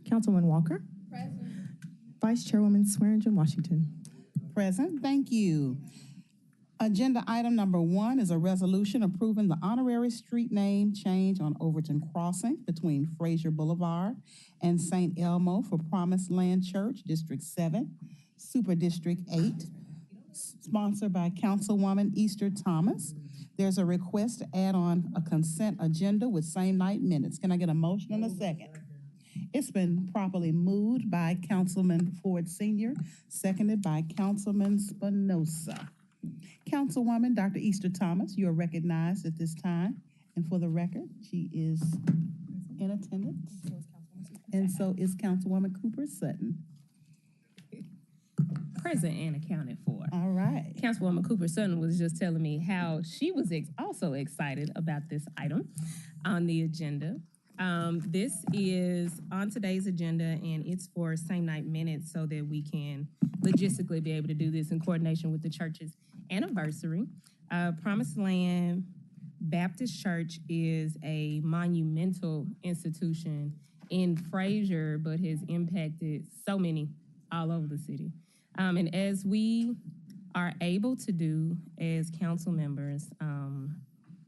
Councilwoman Walker. Present. Vice Chairwoman Swearingen Washington. Present, thank you. Agenda item number 1 is a resolution approving the honorary street name change on Overton Crossing between Fraser Boulevard and St. Elmo for Promised Land Church, District 7, Super District 8, sponsored by Councilwoman Easter Thomas. There's a request to add on a consent agenda with same night minutes. Can I get a motion and a second? It's been properly moved by Councilman Ford Sr., seconded by Councilman Spinoza. Councilwoman Dr. Easter Thomas, you are recognized at this time. And for the record, she is in attendance. And so is Councilwoman Cooper Sutton. Present and accounted for. All right. Councilwoman Cooper Sutton was just telling me how she was also excited about this item on the agenda. This is on today's agenda, and it's for same night minutes so that we can logistically be able to do this in coordination with the church's anniversary. Promised Land Baptist Church is a monumental institution in Fraser, but has impacted so many all over the city. And as we are able to do as council members,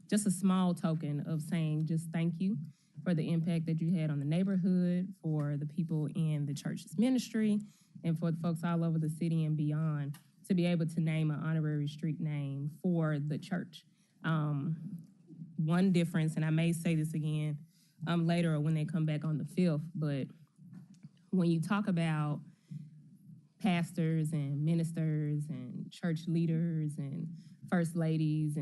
just a small token of saying just thank you for the impact that you had on the neighborhood, for the people in the church's ministry, and for the folks all over the city and beyond, to be able to name an honorary street name for the church. One difference, and I may say this again later or when they come back on the 5th, but when you talk about pastors and ministers and church leaders and first ladies,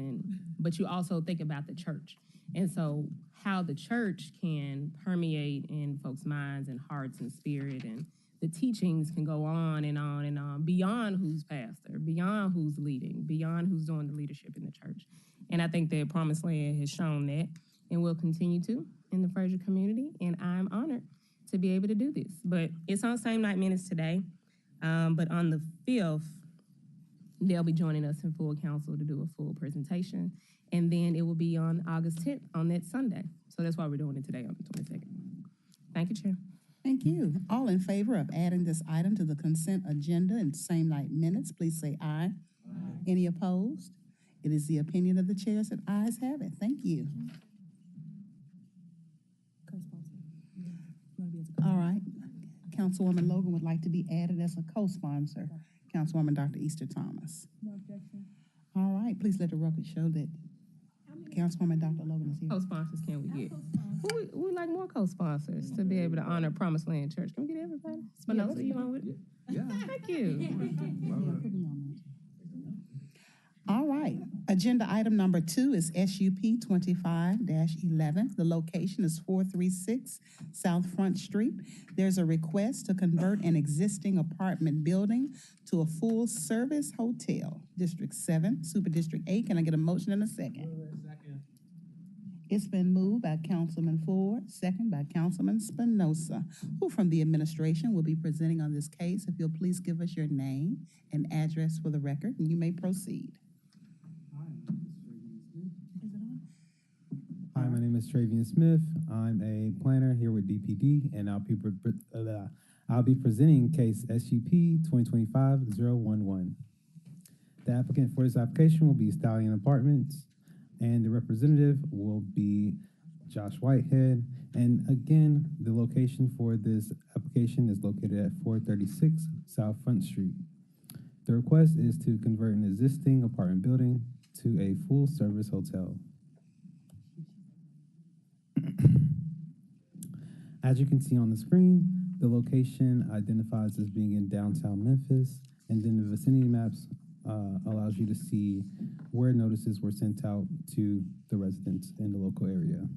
but you also think about the church. And so how the church can permeate in folks' minds and hearts and spirit, and the teachings can go on and on and on, beyond who's pastor, beyond who's leading, beyond who's doing the leadership in the church. And I think that Promised Land has shown that and will continue to in the Fraser community, and I'm honored to be able to do this. But it's on same night minutes today, but on the 5th, they'll be joining us in full council to do a full presentation. And then it will be on August 10th, on that Sunday. So that's why we're doing it today on the 22nd. Thank you, Chair. Thank you. All in favor of adding this item to the consent agenda in same night minutes, please say aye. Aye. Any opposed? It is the opinion of the chairs that ayes have it. Thank you. All right. Councilwoman Logan would like to be added as a co-sponsor. Councilwoman Dr. Easter Thomas. No objection. All right. Please let the record show that Councilwoman Dr. Logan is here. Co-sponsors can we get? We like more co-sponsors to be able to honor Promised Land Church. Can we get everybody? Spinoza, you on with it? Yeah. Thank you. All right. Agenda item number 2 is SUP 25-11. The location is 436 South Front Street. There's a request to convert an existing apartment building to a full-service hotel. District 7, Super District 8. Can I get a motion and a second? Second. It's been moved by Councilman Ford, second by Councilman Spinoza, who from the administration will be presenting on this case. If you'll please give us your name and address for the record, and you may proceed. Hi, my name is Travian Smith. I'm a planner here with DPD, and I'll be presenting case SUP 2025-011. The applicant for this application will be Stallion Apartments, and the representative will be Josh Whitehead. And again, the location for this application is located at 436 South Front Street. The request is to convert an existing apartment building to a full-service hotel. As you can see on the screen, the location identifies as being in downtown Memphis, and then the vicinity maps allows you to see where notices were sent out to the residents in the local area.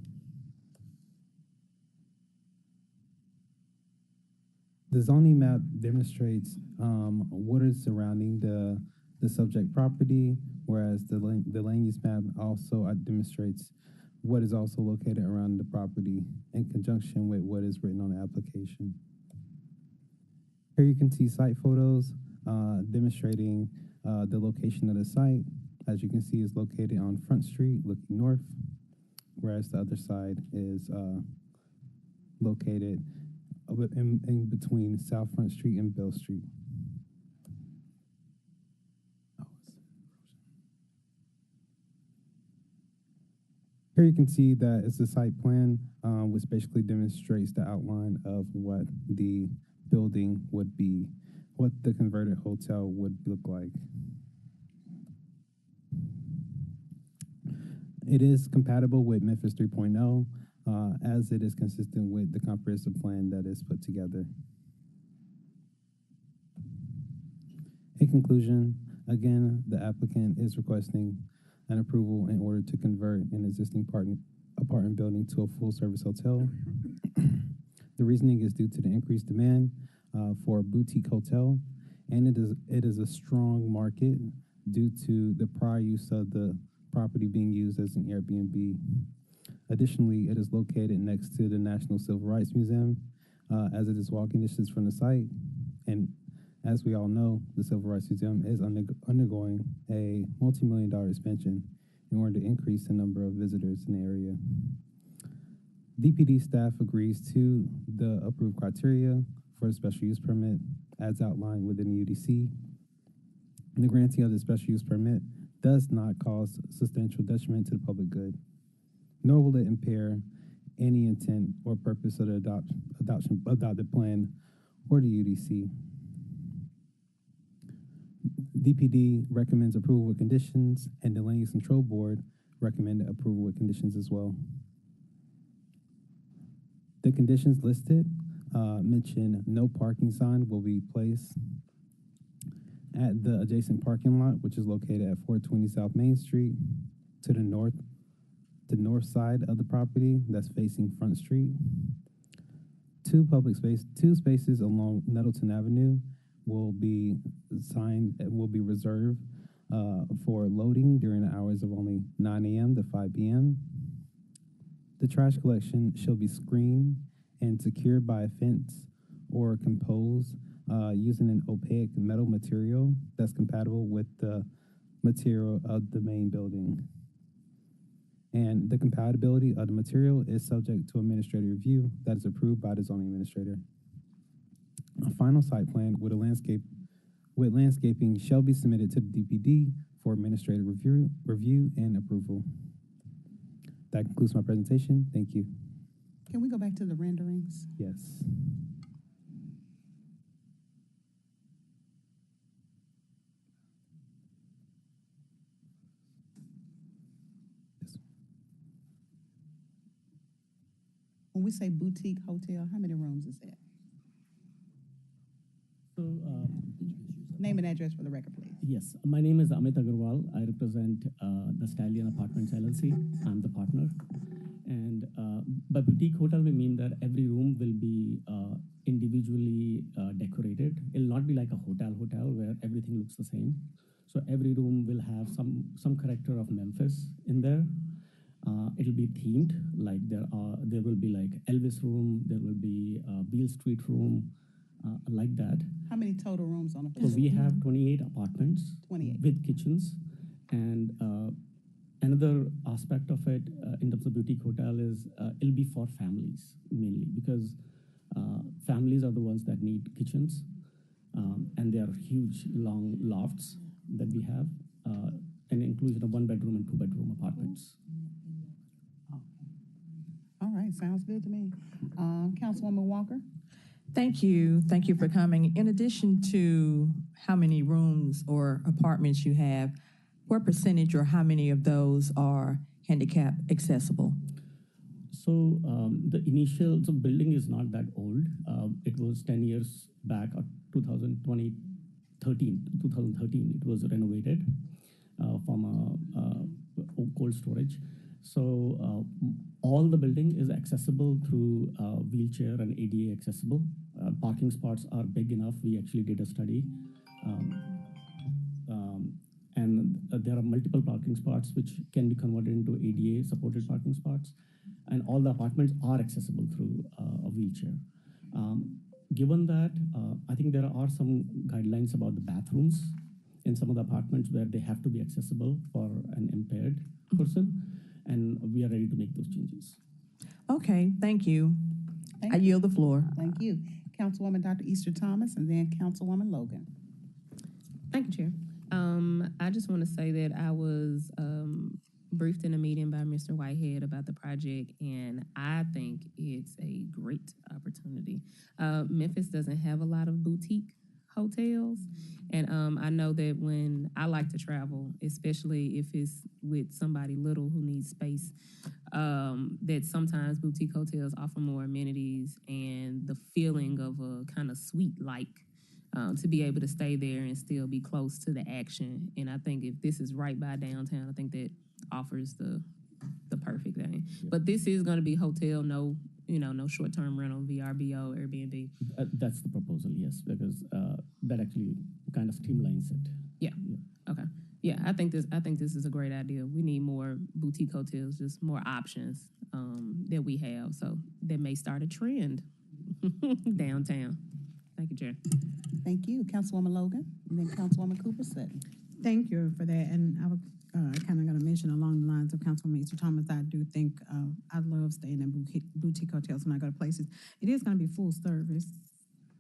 The zoning map demonstrates what is surrounding the subject property, whereas the land use map also demonstrates what is also located around the property in conjunction with what is written on the application. Here you can see site photos demonstrating the location of the site. As you can see, it's located on Front Street looking north, whereas the other side is located in between South Front Street and Bell Street. Here you can see that it's a site plan, which basically demonstrates the outline of what the building would be, what the converted hotel would look like. It is compatible with Memphis 3.0, as it is consistent with the comprehensive plan that is put together. In conclusion, again, the applicant is requesting an approval in order to convert an existing apartment building to a full-service hotel. The reasoning is due to the increased demand for a boutique hotel, and it is a strong market due to the prior use of the property being used as an Airbnb. Additionally, it is located next to the National Civil Rights Museum, as it is walking distance from the site. And as we all know, the Civil Rights Museum is undergoing a multi-million-dollar expansion in order to increase the number of visitors in the area. DPD staff agrees to the approved criteria for the special use permit as outlined within the UDC. The granting of the special use permit does not cause substantial detriment to the public good, nor will it impair any intent or purpose of the adopted plan or the UDC. DPD recommends approval with conditions, and the Land Use Control Board recommended approval with conditions as well. The conditions listed mention no parking sign will be placed at the adjacent parking lot, which is located at 420 South Main Street to the north side of the property that's facing Front Street. Two spaces along Nettleton Avenue will be reserved for loading during the hours of only 9 a.m. to 5 p.m. The trash collection shall be screened and secured by a fence or composed using an opaque metal material that's compatible with the material of the main building. And the compatibility of the material is subject to administrative review that is approved by the zoning administrator. A final site plan with landscaping shall be submitted to the DPD for administrative review and approval. That concludes my presentation. Thank you. Can we go back to the renderings? Yes. When we say boutique hotel, how many rooms is that? So, Name and address for the record, please. yes, my name is Amit Agarwal. I represent the Stallion Apartments LLC. I'm the partner. And by boutique hotel, we mean that every room will be individually decorated. It'll not be like a hotel where everything looks the same. So every room will have some character of Memphis in there. It'll be themed, like there will be like Elvis room, there will be Beale Street room, like that. How many total rooms on a So we have 28 apartments 28. with kitchens. And another aspect of it in terms of boutique hotel is it'll be for families mainly, because families are the ones that need kitchens. And they are huge, long lofts that we have, an inclusion of 1-bedroom and 2-bedroom apartments. All right, sounds good to me. Councilwoman Walker? Thank you. Thank you for coming. In addition to how many rooms or apartments you have, what percentage or how many of those are handicap accessible? So the building is not that old. It was 10 years back, or 2013, it was renovated from a cold storage. So all the building is accessible through wheelchair and ADA accessible. Parking spots are big enough. We actually did a study. And there are multiple parking spots which can be converted into ADA supported parking spots. And all the apartments are accessible through a wheelchair. Given that, I think there are some guidelines about the bathrooms in some of the apartments where they have to be accessible for an impaired person. And we are ready to make those changes. Okay, thank you. Thank I you. yield the floor. Thank you. Councilwoman Dr. Easter Thomas and then Councilwoman Logan. Thank you, Chair. I just want to say that I was briefed in a meeting by Mr. Whitehead about the project, and I think it's a great opportunity. Memphis doesn't have a lot of boutique hotels, and I know that when I like to travel, especially if it's with somebody little who needs space, that sometimes boutique hotels offer more amenities and the feeling of a kind of suite-like to be able to stay there and still be close to the action. And I think if this is right by downtown, I think that offers the perfect thing. But this is going to be hotel, no short-term rental, VRBO, Airbnb. That's the proposal, yes, because that actually kind of streamlines it. Yeah. Okay. Yeah, I think this is a great idea. We need more boutique hotels, just more options that we have. So that may start a trend downtown. Thank you, Chair. Thank you. Councilwoman Logan and then Councilwoman Cooper Sutton. Thank you for that. And I was kind of going to mention along the lines of Councilwoman Easter Thomas, I do think I love staying in boutique hotels when I go to places. It is going to be full service,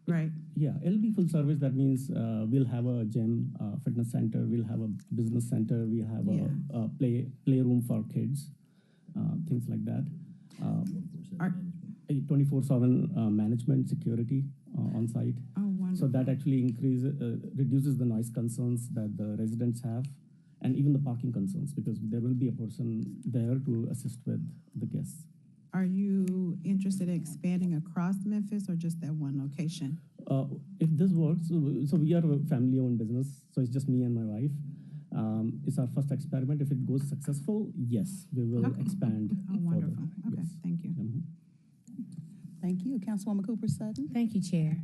right? Yeah, it'll be full service. That means we'll have a gym, fitness center, we'll have a business center, we'll have a playroom for kids, things like that. 24/7 management, security on site. Oh, wonderful. So that actually reduces the noise concerns that the residents have, and even the parking concerns, because there will be a person there to assist with the guests. Are you interested in expanding across Memphis or just that one location? If this works, so we are a family-owned business, so it's just me and my wife. It's our first experiment. If it goes successful, yes, we will expand. Oh, wonderful. Further. Okay, Yes. thank you. Mhm. Thank you. Councilwoman Cooper Sutton. Thank you, Chair.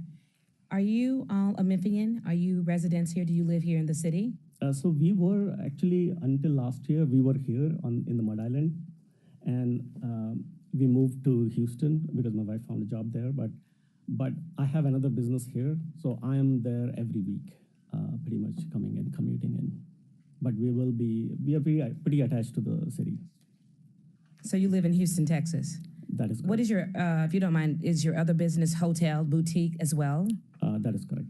Are you all a Memphian? Are you residents here? Do you live here in the city? So we were actually, until last year, we were here in the Mud Island, and we moved to Houston because my wife found a job there. But I have another business here, so I am there every week, pretty much coming in, commuting in. But we are pretty attached to the city. So you live in Houston, Texas. That is correct. What is your, if you don't mind, is your other business hotel, boutique as well? That is correct.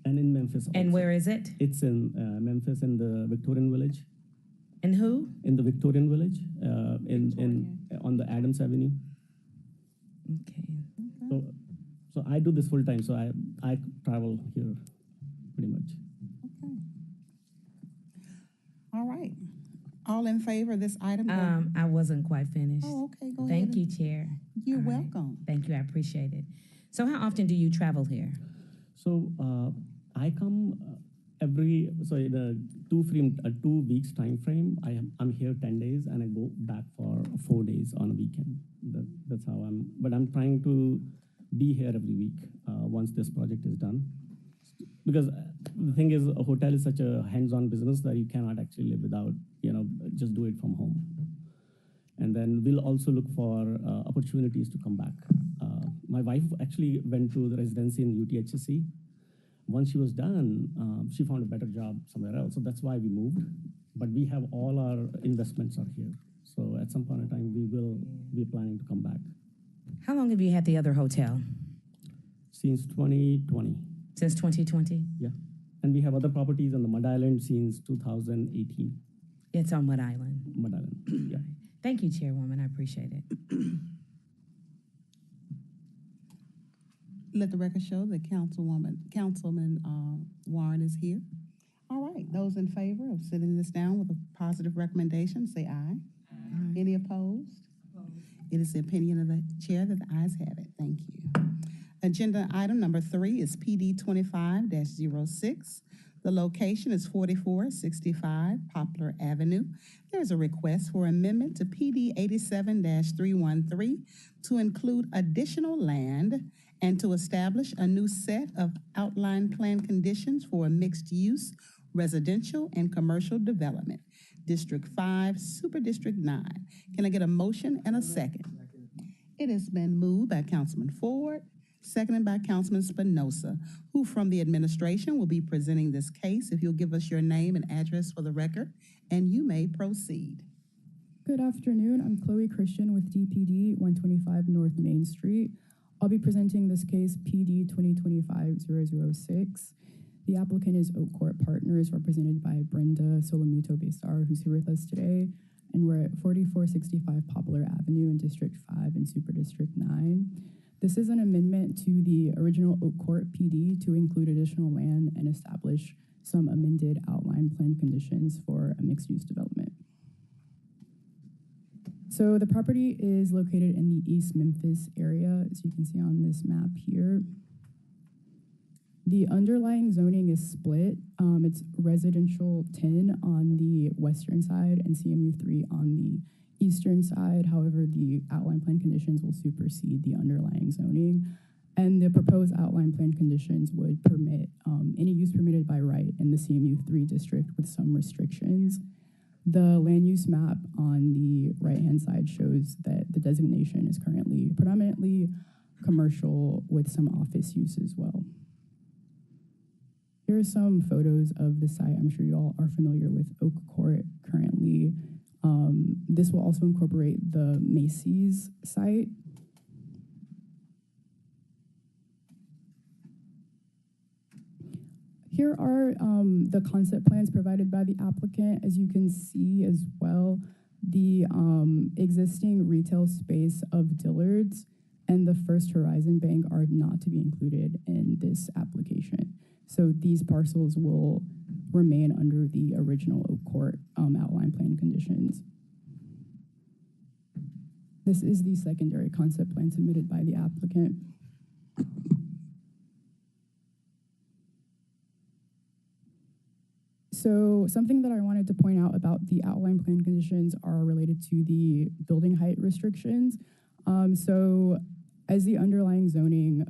And in Memphis also. And where is it? It's in Memphis, in the Victorian Village. And who? In the Victorian Village, on the Adams Avenue. Okay. So I do this full time. So I travel here, pretty much. Okay. All right. All in favor of this item? I wasn't quite finished. Oh, okay. Go ahead. Thank you, Chair. You're All right. welcome. Thank you, I appreciate it. So how often do you travel here? So I come in a 2 weeks time frame. I'm here 10 days and I go back for 4 days on a weekend. That's how but I'm trying to be here every week once this project is done. Because the thing is, a hotel is such a hands-on business that you cannot actually live without, just do it from home. And then we'll also look for opportunities to come back. My wife actually went to the residency in UTHSC. Once she was done, she found a better job somewhere else. So that's why we moved. But we have all our investments are here. So at some point in time, we're planning to come back. How long have you had the other hotel? Since 2020. Since 2020? Yeah. And we have other properties on the Mud Island since 2018. It's on Mud Island. Mud Island, yeah. Thank you, Chairwoman, I appreciate it. Let the record show that Councilman Warren is here. All right, those in favor of sitting this down with a positive recommendation, say aye. Aye. Any opposed? It is the opinion of the chair that the ayes have it. Thank you. Agenda item number 3 is PD 25-06. The location is 4465 Poplar Avenue. There's a request for amendment to PD 87-313 to include additional land and to establish a new set of outline plan conditions for a mixed-use residential and commercial development. District 5, Super District 9. Can I get a motion and a second? It has been moved by Councilman Ford, seconded by Councilman Spinoza, who from the administration will be presenting this case. If you'll give us your name and address for the record, and you may proceed. Good afternoon. I'm Chloe Christian with DPD 125 North Main Street. I'll be presenting this case PD 2025-006. The applicant is Oak Court Partners, represented by Brenda Solomuto Besar, who's here with us today. And we're at 4465 Poplar Avenue in District 5 and Super District 9. This is an amendment to the original Oak Court PD to include additional land and establish some amended outline plan conditions for a mixed-use development. So the property is located in the East Memphis area, as you can see on this map here. The underlying zoning is split. It's residential 10 on the western side and CMU 3 on the eastern side. However, the outline plan conditions will supersede the underlying zoning. And the proposed outline plan conditions would permit any use permitted by right in the CMU 3 district with some restrictions. The land use map on the right-hand side shows that the designation is currently predominantly commercial with some office use as well. Here are some photos of the site. I'm sure you all are familiar with Oak Court currently. This will also incorporate the Macy's site. Here are the concept plans provided by the applicant. As you can see as well, the existing retail space of Dillard's and the First Horizon Bank are not to be included in this application. So these parcels will remain under the original Oak Court outline plan conditions. This is the secondary concept plan submitted by the applicant. So something that I wanted to point out about the outline plan conditions are related to the building height restrictions. So as the underlying zoning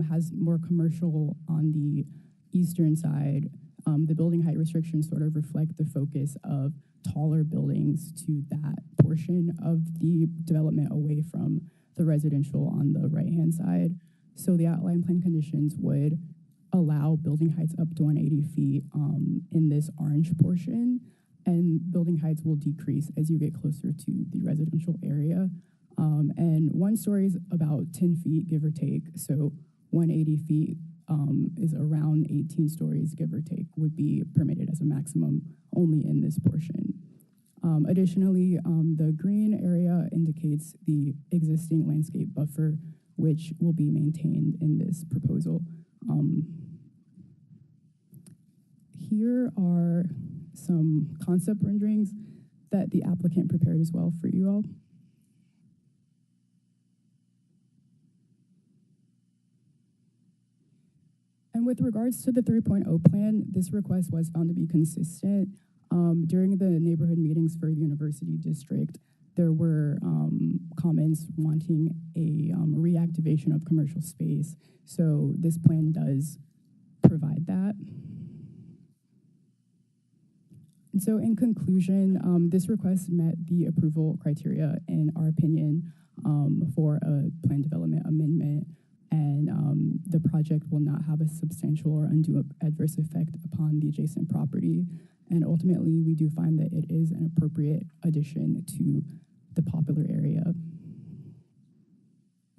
has more commercial on the eastern side, the building height restrictions sort of reflect the focus of taller buildings to that portion of the development away from the residential on the right-hand side. So the outline plan conditions would allow building heights up to 180 feet in this orange portion, and building heights will decrease as you get closer to the residential area. And one story is about 10 feet, give or take. So 180 feet is around 18 stories, give or take, would be permitted as a maximum only in this portion. Additionally, the green area indicates the existing landscape buffer, which will be maintained in this proposal. Here are some concept renderings that the applicant prepared as well for you all. And with regards to the 3.0 plan, this request was found to be consistent. During the neighborhood meetings for the university district, there were comments wanting a reactivation of commercial space. So this plan does provide that. And so in conclusion, this request met the approval criteria, in our opinion, for a plan development amendment. And the project will not have a substantial or undue adverse effect upon the adjacent property. And ultimately, we do find that it is an appropriate addition to the popular area.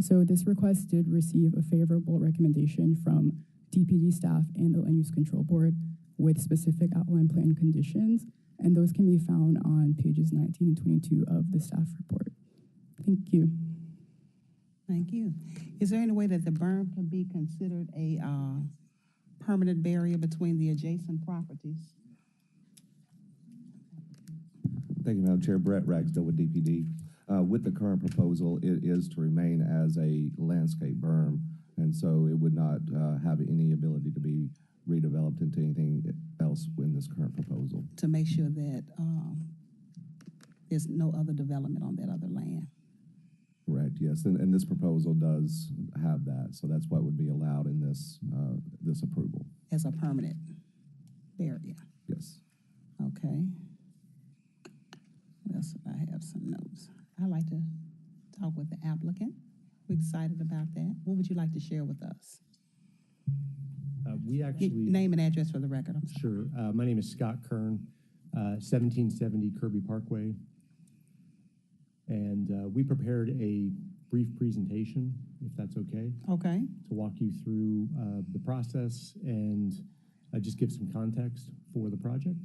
So this request did receive a favorable recommendation from DPD staff and the Land Use Control Board with specific outline plan conditions, and those can be found on pages 19 and 22 of the staff report. Thank you. Thank you. Is there any way that the berm can be considered a permanent barrier between the adjacent properties? Thank you, Madam Chair. Brett Ragsdale with DPD. With the current proposal, it is to remain as a landscape berm, and so it would not have any ability to be redeveloped into anything else in this current proposal. To make sure that there's no other development on that other land. Correct, yes, and this proposal does have that, so that's what would be allowed in this this approval. As a permanent barrier. Yes. Okay. What else? I have some notes. I'd like to talk with the applicant. We're excited about that. What would you like to share with us? We actually... Name and address for the record, I'm sorry. Sure. My name is Scott Kern, 1770 Kirby Parkway. And we prepared a brief presentation if that's okay, Okay. to walk you through the process and just give some context for the project.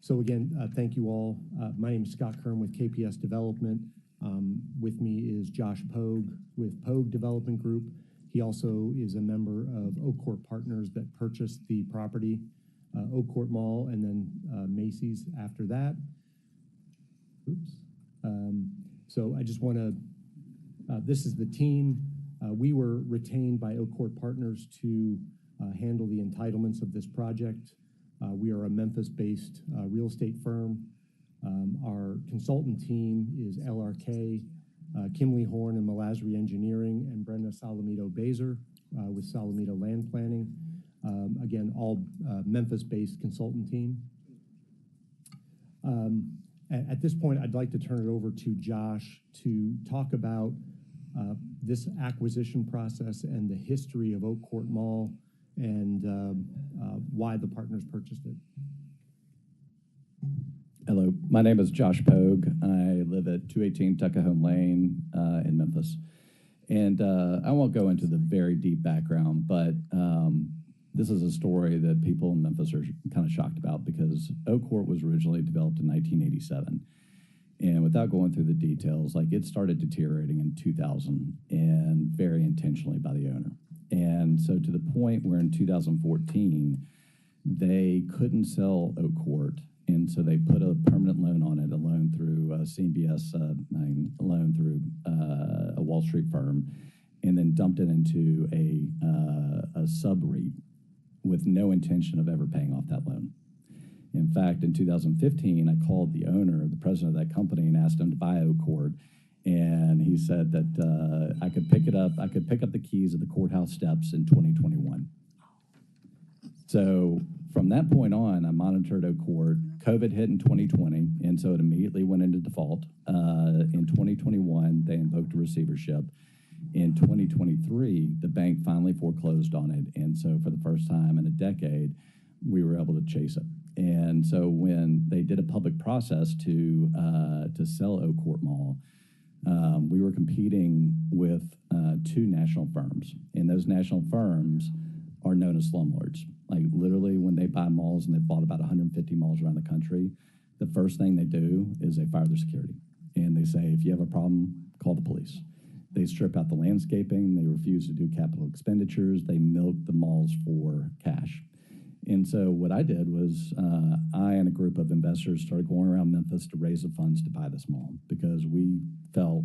So again, thank you all. My name is Scott Kern with KPS Development. With me is Josh Pogue with Pogue Development Group. He also is a member of Oak Court Partners that purchased the property, Oak Court Mall, and then Macy's after that. Oops. So I just want to, this is the team. We were retained by Oak Court Partners to handle the entitlements of this project. We are a Memphis-based real estate firm. Our consultant team is LRK, Kimley Horn and Malazri Engineering, and Brenda Salamito-Bazer with Salamito Land Planning. Again, all Memphis-based consultant team. At this point, I'd like to turn it over to Josh to talk about this acquisition process and the history of Oak Court Mall and why the partners purchased it. Hello, my name is Josh Pogue. I live at 218 Tuckahoe Lane in Memphis. And I won't go into the very deep background, but this is a story that people in Memphis are kind of shocked about because Oak Court was originally developed in 1987. And without going through the details, like it started deteriorating in 2000 and very intentionally by the owner. And so to the point where in 2014, they couldn't sell Oak Court. And so they put a permanent loan on it, a loan through CMBS, a loan through a Wall Street firm, and then dumped it into a sub-REIT with no intention of ever paying off that loan. In fact, in 2015, I called the owner, the president of that company, and asked him to buy Oak Court. And he said that I could pick it up. I could pick up the keys of the courthouse steps in 2021. So from that point on, I monitored Oak Court. COVID hit in 2020, and so it immediately went into default. In 2021, they invoked a receivership. In 2023, the bank finally foreclosed on it, and so for the first time in a decade, we were able to chase it. And so when they did a public process to sell Oak Court Mall, we were competing with two national firms, and those national firms are known as slumlords. Like literally when they buy malls, and they've bought about 150 malls around the country, the first thing they do is they fire their security. And they say, if you have a problem, call the police. They strip out the landscaping. They refuse to do capital expenditures. They milk the malls for cash. And so what I did was I and a group of investors started going around Memphis to raise the funds to buy this mall because we felt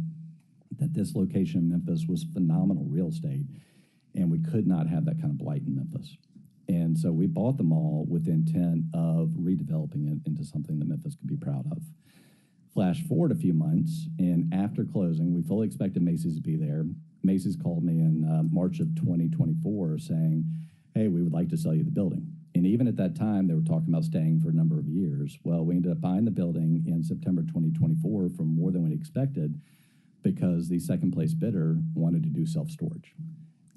that this location in Memphis was phenomenal real estate, and we could not have that kind of blight in Memphis. And so we bought the mall with the intent of redeveloping it into something that Memphis could be proud of. Flash forward a few months, and after closing, we fully expected Macy's to be there. Macy's called me in March of 2024 saying, hey, we would like to sell you the building. And even at that time, they were talking about staying for a number of years. Well, we ended up buying the building in September 2024 for more than we expected because the second place bidder wanted to do self-storage.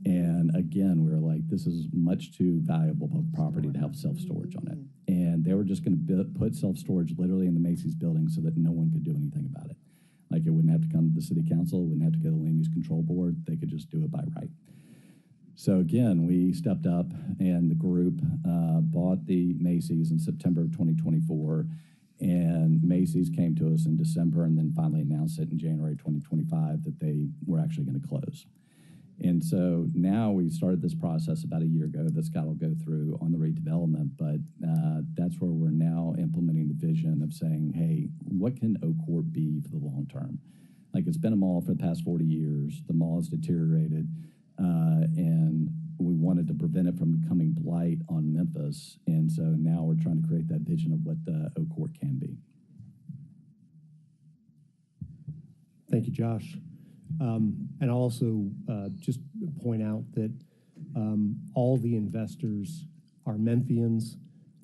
And again, we were like, this is much too valuable of a property to have self-storage on it. And they were just going to put self-storage literally in the Macy's building so that no one could do anything about it. Like it wouldn't have to come to the city council, it wouldn't have to go to the land use control board. They could just do it by right. So again, we stepped up and the group bought the Macy's in September of 2024. And Macy's came to us in December and then finally announced it in January 2025 that they were actually going to close. And so now we started this process about a year ago that Scott will go through on the redevelopment, but that's where we're now implementing the vision of saying, hey, what can Oak Court be for the long term? Like it's been a mall for the past 40 years. The mall has deteriorated, and we wanted to prevent it from becoming blight on Memphis. And so now we're trying to create that vision of what the Oak Court can be. Thank you, Josh. And I'll also just point out that all the investors are Memphians,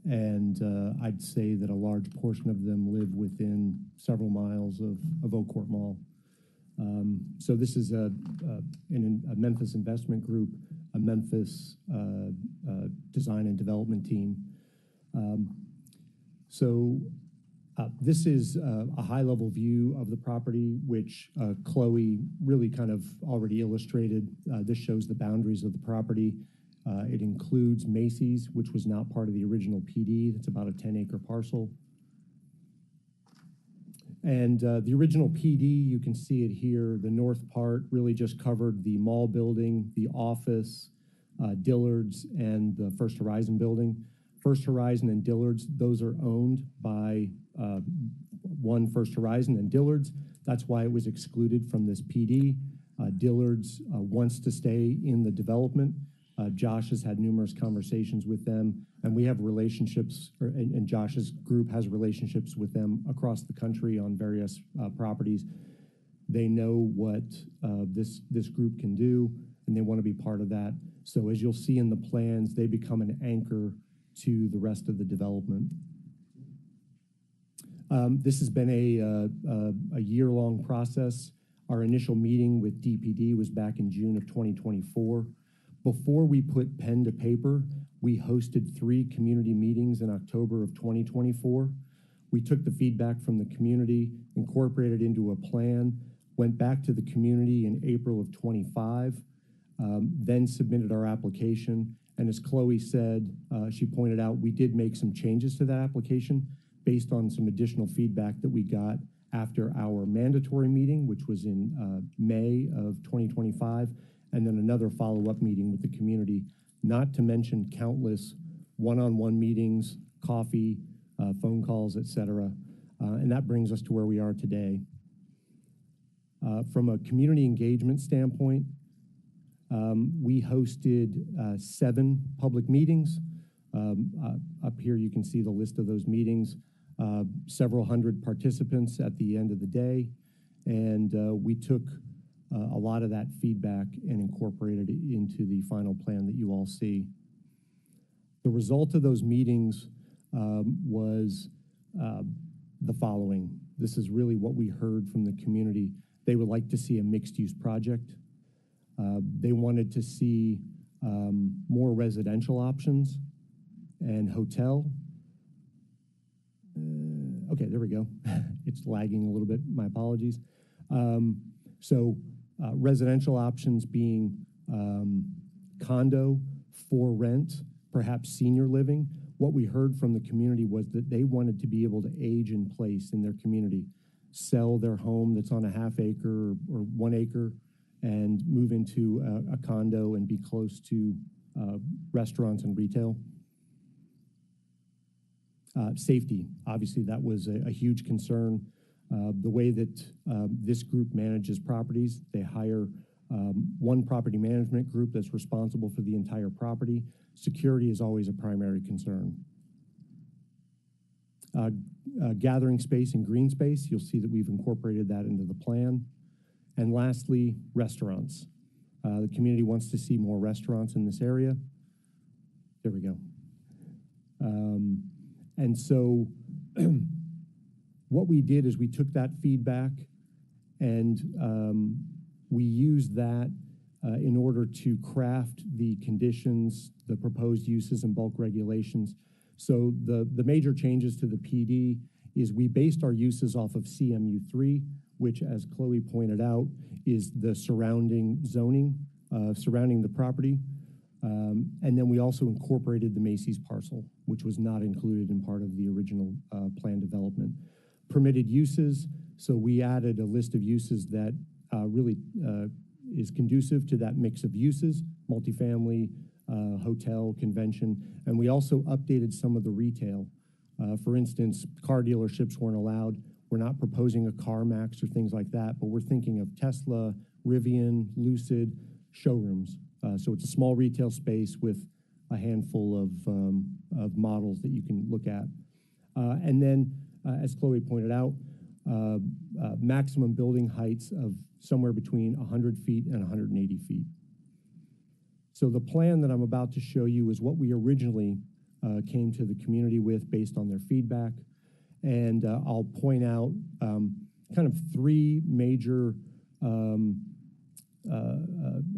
and I'd say that a large portion of them live within several miles of Oak Court Mall. So this is a Memphis investment group, a Memphis design and development team. So This is a high-level view of the property, which Chloe really kind of already illustrated. This shows the boundaries of the property. It includes Macy's, which was not part of the original PD. That's about a 10-acre parcel. And the original PD, you can see it here. The north part really just covered the mall building, the office, Dillard's, and the First Horizon building. First Horizon and Dillard's, those are owned by one First Horizon and Dillard's. That's why it was excluded from this PD. Dillard's wants to stay in the development. Josh has had numerous conversations with them, and we have relationships, and Josh's group has relationships with them across the country on various properties. They know what this group can do, and they want to be part of that. So as you'll see in the plans, they become an anchor to the rest of the development. This has been a year-long process. Our initial meeting with DPD was back in June of 2024. Before we put pen to paper, we hosted 3 community meetings in October of 2024. We took the feedback from the community, incorporated it into a plan, went back to the community in April of 25, then submitted our application. And as Chloe said, she pointed out, we did make some changes to that application based on some additional feedback that we got after our mandatory meeting, which was in May of 2025, and then another follow-up meeting with the community, not to mention countless one-on-one meetings, coffee, phone calls, et cetera. And that brings us to where we are today. From a community engagement standpoint, we hosted 7 public meetings. Up here you can see the list of those meetings, several hundred participants at the end of the day, and we took a lot of that feedback and incorporated it into the final plan that you all see. The result of those meetings was the following. This is really what we heard from the community. They would like to see a mixed-use project. They wanted to see more residential options and hotel. Okay, there we go. It's lagging a little bit, my apologies. Residential options being condo for rent, perhaps senior living. What we heard from the community was that they wanted to be able to age in place in their community, sell their home that's on a half acre or 1 acre and move into a condo and be close to restaurants and retail. Safety, obviously that was a huge concern. The way that this group manages properties, they hire one property management group that's responsible for the entire property. Security is always a primary concern. Gathering space and green space, you'll see that we've incorporated that into the plan. And lastly, restaurants. The community wants to see more restaurants in this area. There we go. And so what we did is we took that feedback and we used that in order to craft the conditions, the proposed uses and bulk regulations. So the major changes to the PD is we based our uses off of CMU3, which, as Chloe pointed out, is the surrounding zoning surrounding the property. And then we also incorporated the Macy's parcel, which was not included in part of the original plan development. Permitted uses, so we added a list of uses that really is conducive to that mix of uses, multifamily, hotel, convention, and we also updated some of the retail. For instance, car dealerships weren't allowed. We're not proposing a CarMax or things like that, but we're thinking of Tesla, Rivian, Lucid, showrooms. So it's a small retail space with a handful of models that you can look at. And then, as Chloe pointed out, maximum building heights of somewhere between 100 feet and 180 feet. So the plan that I'm about to show you is what we originally came to the community with based on their feedback. And I'll point out kind of 3 major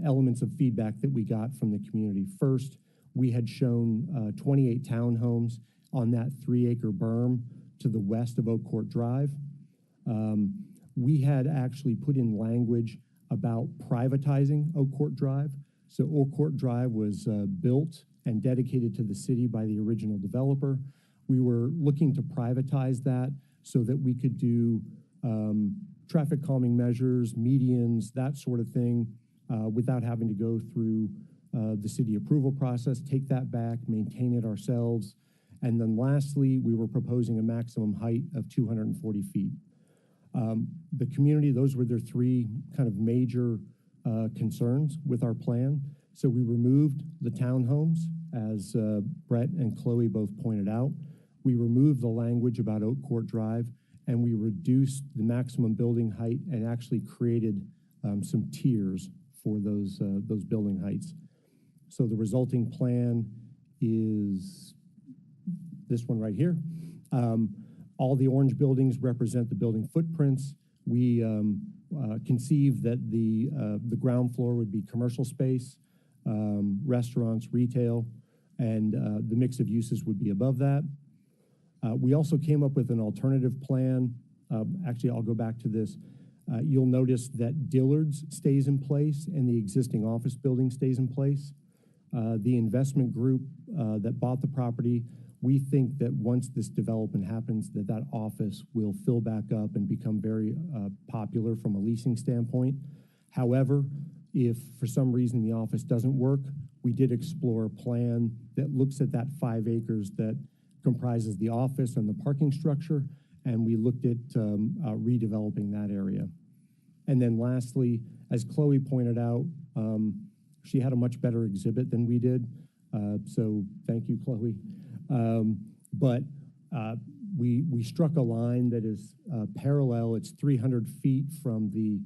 elements of feedback that we got from the community. First, we had shown 28 townhomes on that 3-acre berm to the west of Oak Court Drive. We had actually put in language about privatizing Oak Court Drive. So Oak Court Drive was built and dedicated to the city by the original developer. We were looking to privatize that so that we could do traffic calming measures, medians, that sort of thing, without having to go through the city approval process, take that back, maintain it ourselves. And then lastly, we were proposing a maximum height of 240 feet. The community, those were their three kind of major concerns with our plan. So we removed the townhomes, as Brett and Chloe both pointed out. We removed the language about Oak Court Drive, and we reduced the maximum building height and actually created some tiers for those building heights. So the resulting plan is this one right here. All the orange buildings represent the building footprints. We conceived that the ground floor would be commercial space, restaurants, retail, and the mix of uses would be above that. We also came up with an alternative plan. Actually, I'll go back to this. You'll notice that Dillard's stays in place and the existing office building stays in place. The investment group that bought the property, we think that once this development happens, that office will fill back up and become very popular from a leasing standpoint. However, if for some reason the office doesn't work, we did explore a plan that looks at that 5 acres that comprises the office and the parking structure, and we looked at redeveloping that area. And then lastly, as Chloe pointed out, she had a much better exhibit than we did, so thank you, Chloe. But we struck a line that is parallel. It's 300 feet from the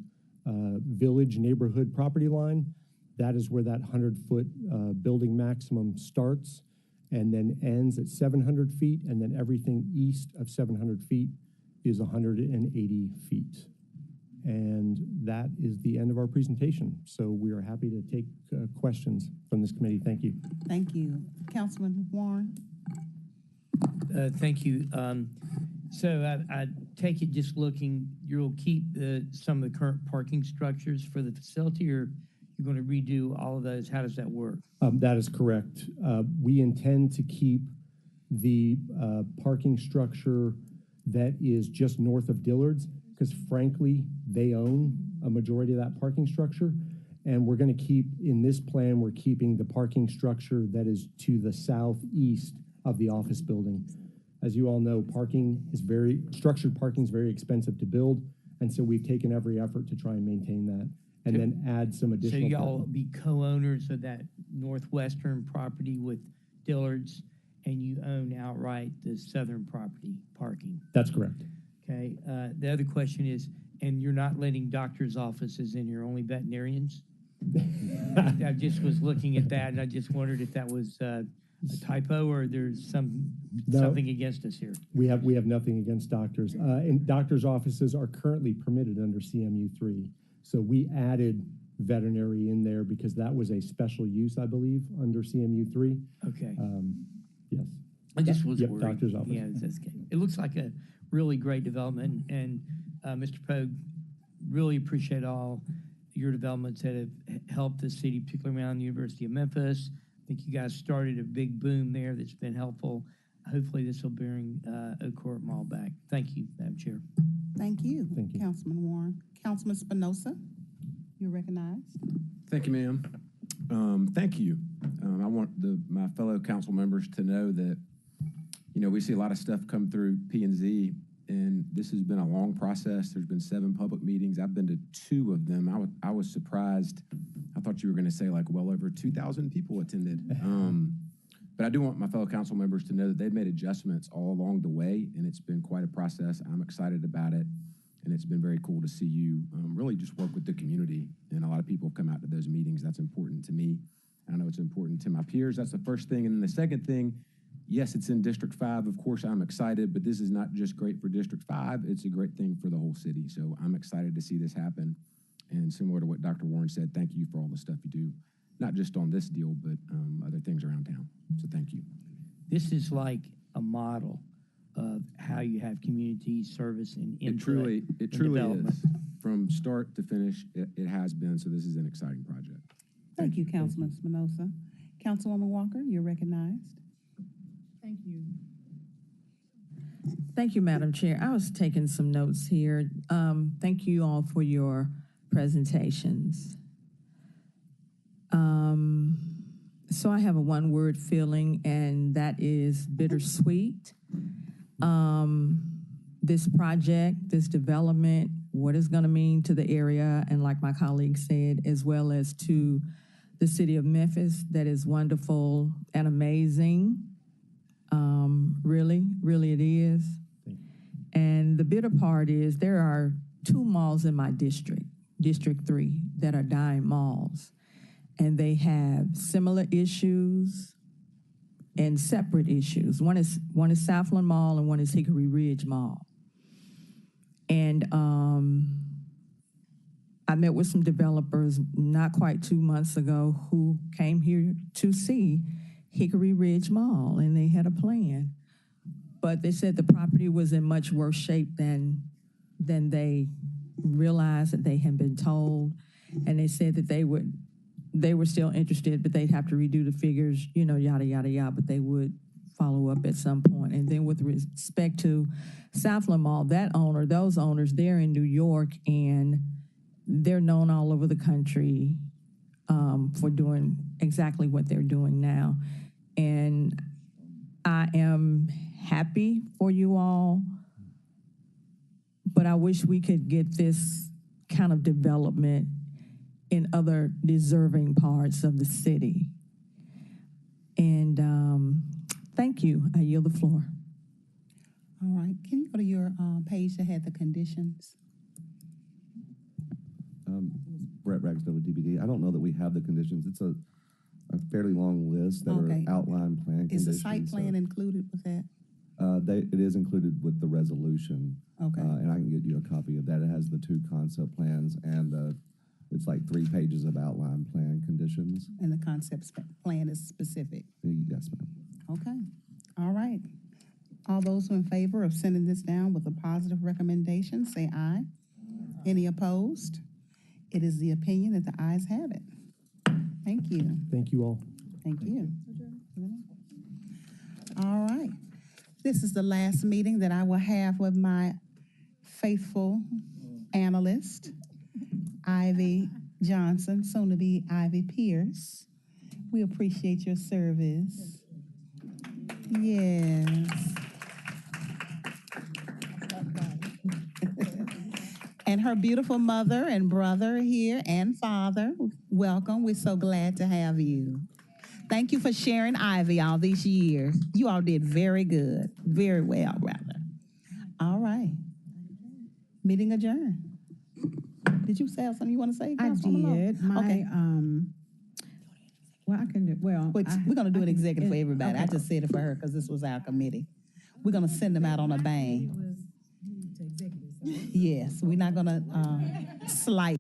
village neighborhood property line. That is where that 100-foot building maximum starts and then ends at 700 feet, and then everything east of 700 feet is 180 feet. And that is the end of our presentation. So we are happy to take questions from this committee. Thank you. Thank you. Councilman Warren? Thank you. So I take it just looking, you'll keep some of the current parking structures for the facility, or you're going to redo all of those? How does that work? That is correct. We intend to keep the parking structure that is just north of Dillard's, because frankly, they own a majority of that parking structure. And we're going to keep, in this plan, we're keeping the parking structure that is to the southeast of the office building. As you all know, structured parking is very expensive to build. And so we've taken every effort to try and maintain that and then add some additional. So y'all will be co-owners of that northwestern property with Dillard's, and you own outright the southern property parking? That's correct. Okay. The other question is, and you're not letting doctors' offices in, you're only veterinarians? I just was looking at that, and I just wondered if that was a typo or there's something against us here. We have nothing against doctors. And doctors' offices are currently permitted under CMU 3. So we added veterinary in there because that was a special use, I believe, under CMU 3. Okay. Yes. I just was worried. Doctor's office. Yeah, it looks like a really great development. And Mr. Pogue, really appreciate all your developments that have helped the city, particularly around the University of Memphis. I think you guys started a big boom there that's been helpful. Hopefully this will bring Oak Court Mall back. Thank you, Madam Chair. Thank you, Thank you. Councilman Warren. Councilman Spinoza, you're recognized. Thank you, ma'am. Thank you. I want my fellow council members to know that, we see a lot of stuff come through P&Z, and this has been a long process. There's been 7 public meetings. I've been to 2 of them. I was surprised. I thought you were going to say well over 2,000 people attended. But I do want my fellow council members to know that they've made adjustments all along the way, and it's been quite a process. I'm excited about it, and it's been very cool to see you really just work with the community. And a lot of people have come out to those meetings. That's important to me. I know it's important to my peers. That's the first thing. And then the second thing, yes, it's in District 5. Of course, I'm excited, but this is not just great for District 5. It's a great thing for the whole city. So I'm excited to see this happen. And similar to what Dr. Warren said, thank you for all the stuff you do, not just on this deal, but other things around town. So thank you. This is like a model of how you have community service and It input truly and development. is. From start to finish, it has been, so this is an exciting project. Thank you, Councilman Spinoza. Councilwoman Walker, you're recognized. Thank you. Thank you, Madam Chair. I was taking some notes here. Thank you all for your presentations. So I have a one-word feeling, and that is bittersweet. This project, this development, what it's going to mean to the area, and like my colleague said, as well as to the city of Memphis, that is wonderful and amazing. Really, really it is. And the bitter part is there are 2 malls in my district, District 3, that are dime malls. And they have similar issues and separate issues. One is Southland Mall and one is Hickory Ridge Mall. And I met with some developers not quite 2 months ago who came here to see Hickory Ridge Mall, and they had a plan. But they said the property was in much worse shape than they realized that they had been told. And they said that they were still interested, but they'd have to redo the figures, yada, yada, yada, but they would follow up at some point. And then with respect to Southland Mall, those owners, they're in New York, and they're known all over the country for doing exactly what they're doing now. And I am happy for you all, but I wish we could get this kind of development in other deserving parts of the city. And thank you. I yield the floor. All right, can you go to your page that had the conditions? Brett Ragsdale with DPD. I don't know that we have the conditions. It's a fairly long list that Okay. are outline plan Is conditions. the site plan included with that? It is included with the resolution. Okay. And I can get you a copy of that. It has the 2 concept plans and it's like 3 pages of outline plan conditions. And the concept plan is specific? Yes, ma'am. Okay, all right. All those in favor of sending this down with a positive recommendation, say aye. Any opposed? It is the opinion that the ayes have it. Thank you. Thank you all. Thank you. All right. This is the last meeting that I will have with my faithful analyst, Ivy Johnson, soon to be Ivy Pierce. We appreciate your service. Yes. And her beautiful mother and brother here and father, welcome. We're so glad to have you. Thank you for sharing Ivy all these years. You all did very good, very well, rather. All right. Meeting adjourned. Did you say something you want to say? I Councilwoman did. Lowe? Okay. Well, I can do, well. Wait, we're going to do an executive for everybody. I just said it for her because this was our committee. We're going to send them out on a bang. Yes, we're not going to slight.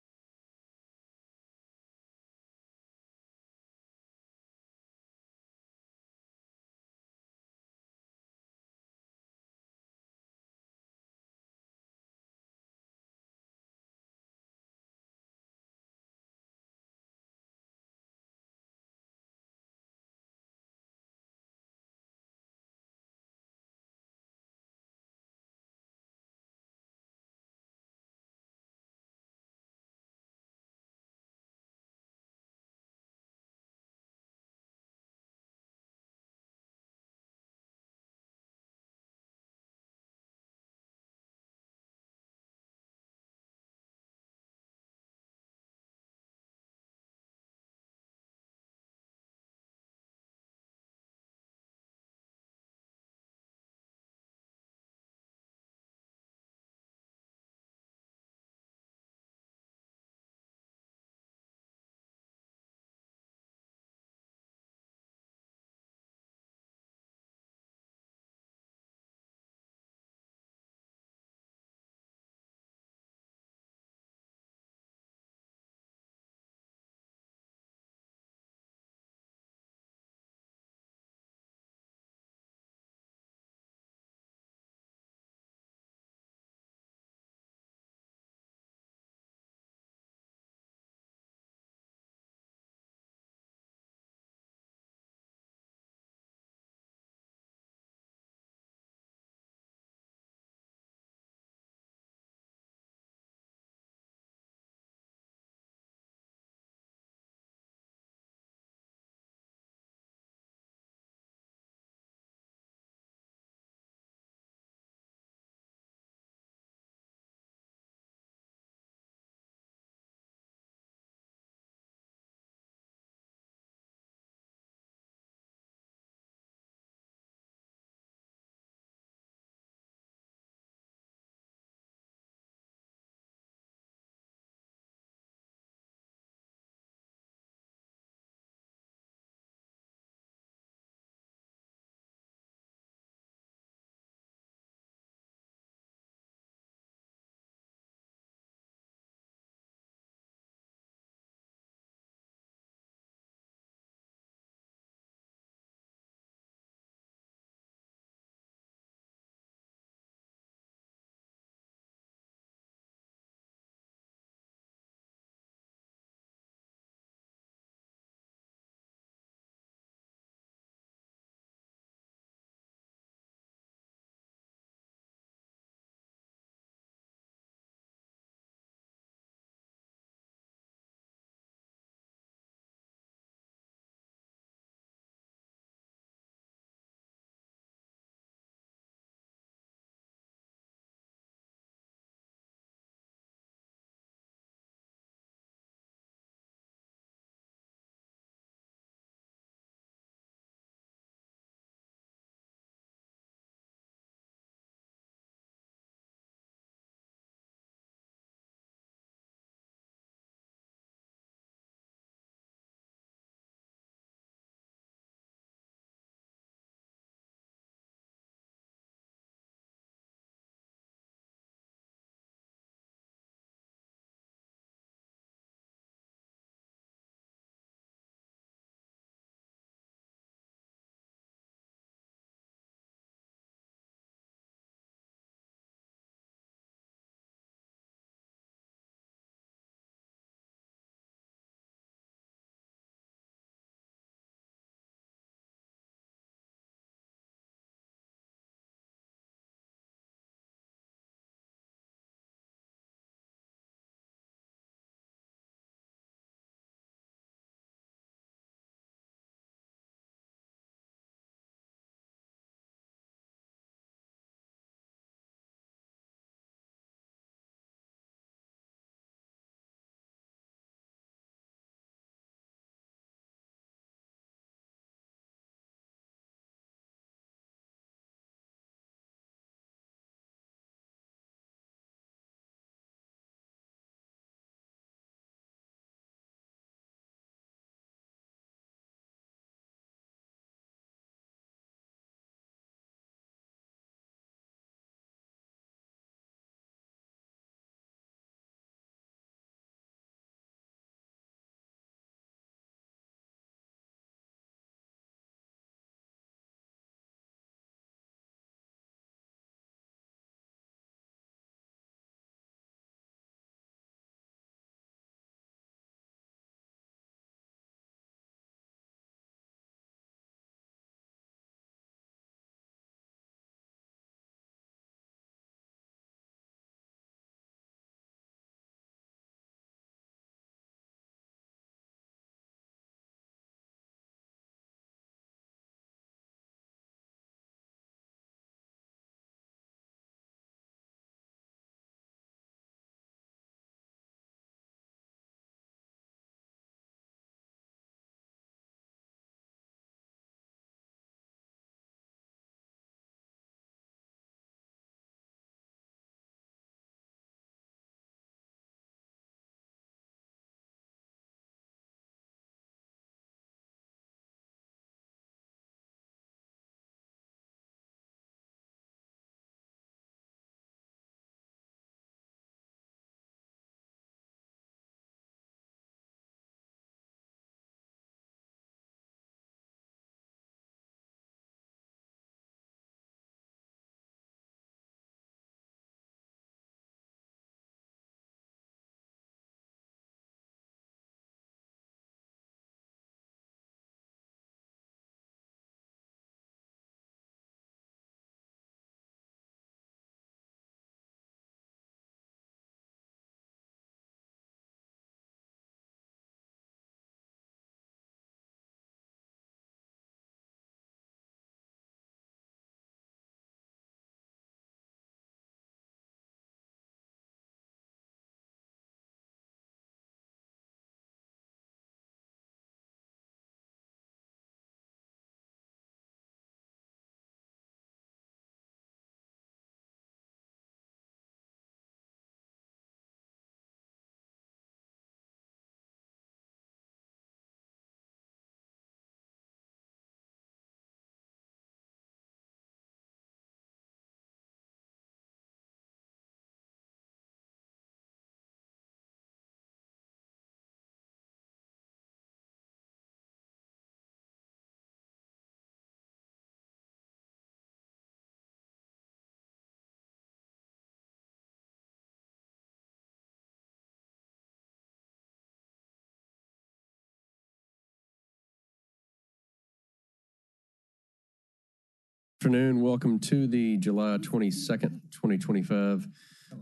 Afternoon. Welcome to the July 22nd, 2025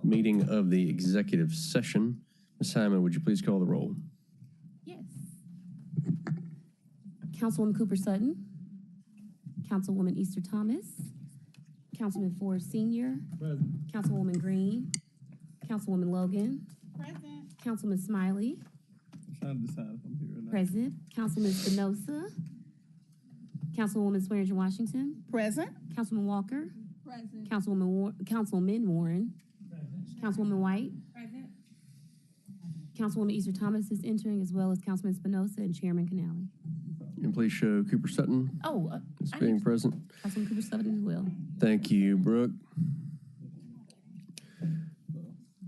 meeting of the executive session. Ms. Hyman, would you please call the roll? Yes. Councilwoman Cooper Sutton, Councilwoman Easter Thomas, Councilman Ford Sr., Councilwoman Green, Councilwoman Logan, present. Councilman Smiley, present. Councilman Spinoza, Councilwoman Swearingen Washington, Present. Councilman Walker, present. Councilman Warren, present. Councilwoman White, present. Councilwoman Easter Thomas is entering, as well as Councilman Spinoza and Chairman Canale. And please show Cooper Sutton as being present. Councilman Cooper Sutton as well. Thank you, Brooke.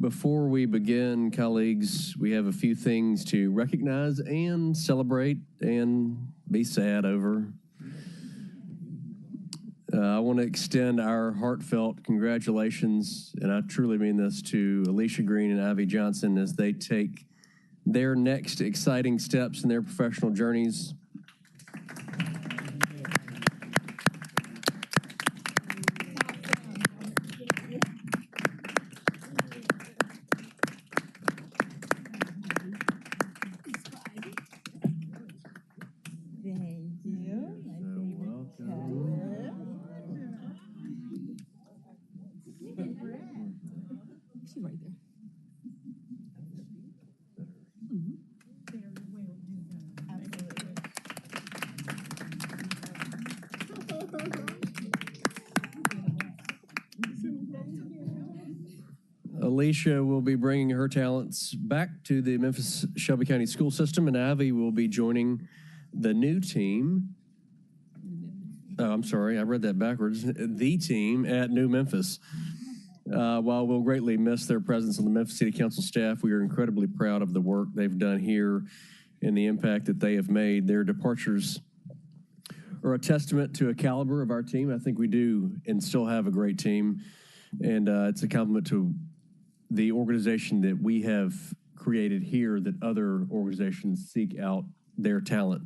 Before we begin, colleagues, we have a few things to recognize and celebrate and be sad over. I want to extend our heartfelt congratulations, and I truly mean this, to Alicia Green and Ivy Johnson as they take their next exciting steps in their professional journeys. She's right there. Alicia will be bringing her talents back to the Memphis Shelby County school system, and Ivy will be joining the new team. Oh, I'm sorry, I read that backwards. The team at New Memphis. While we'll greatly miss their presence on the Memphis City Council staff, we are incredibly proud of the work they've done here and the impact that they have made. Their departures are a testament to a caliber of our team. I think we do and still have a great team, and it's a compliment to the organization that we have created here that other organizations seek out their talent.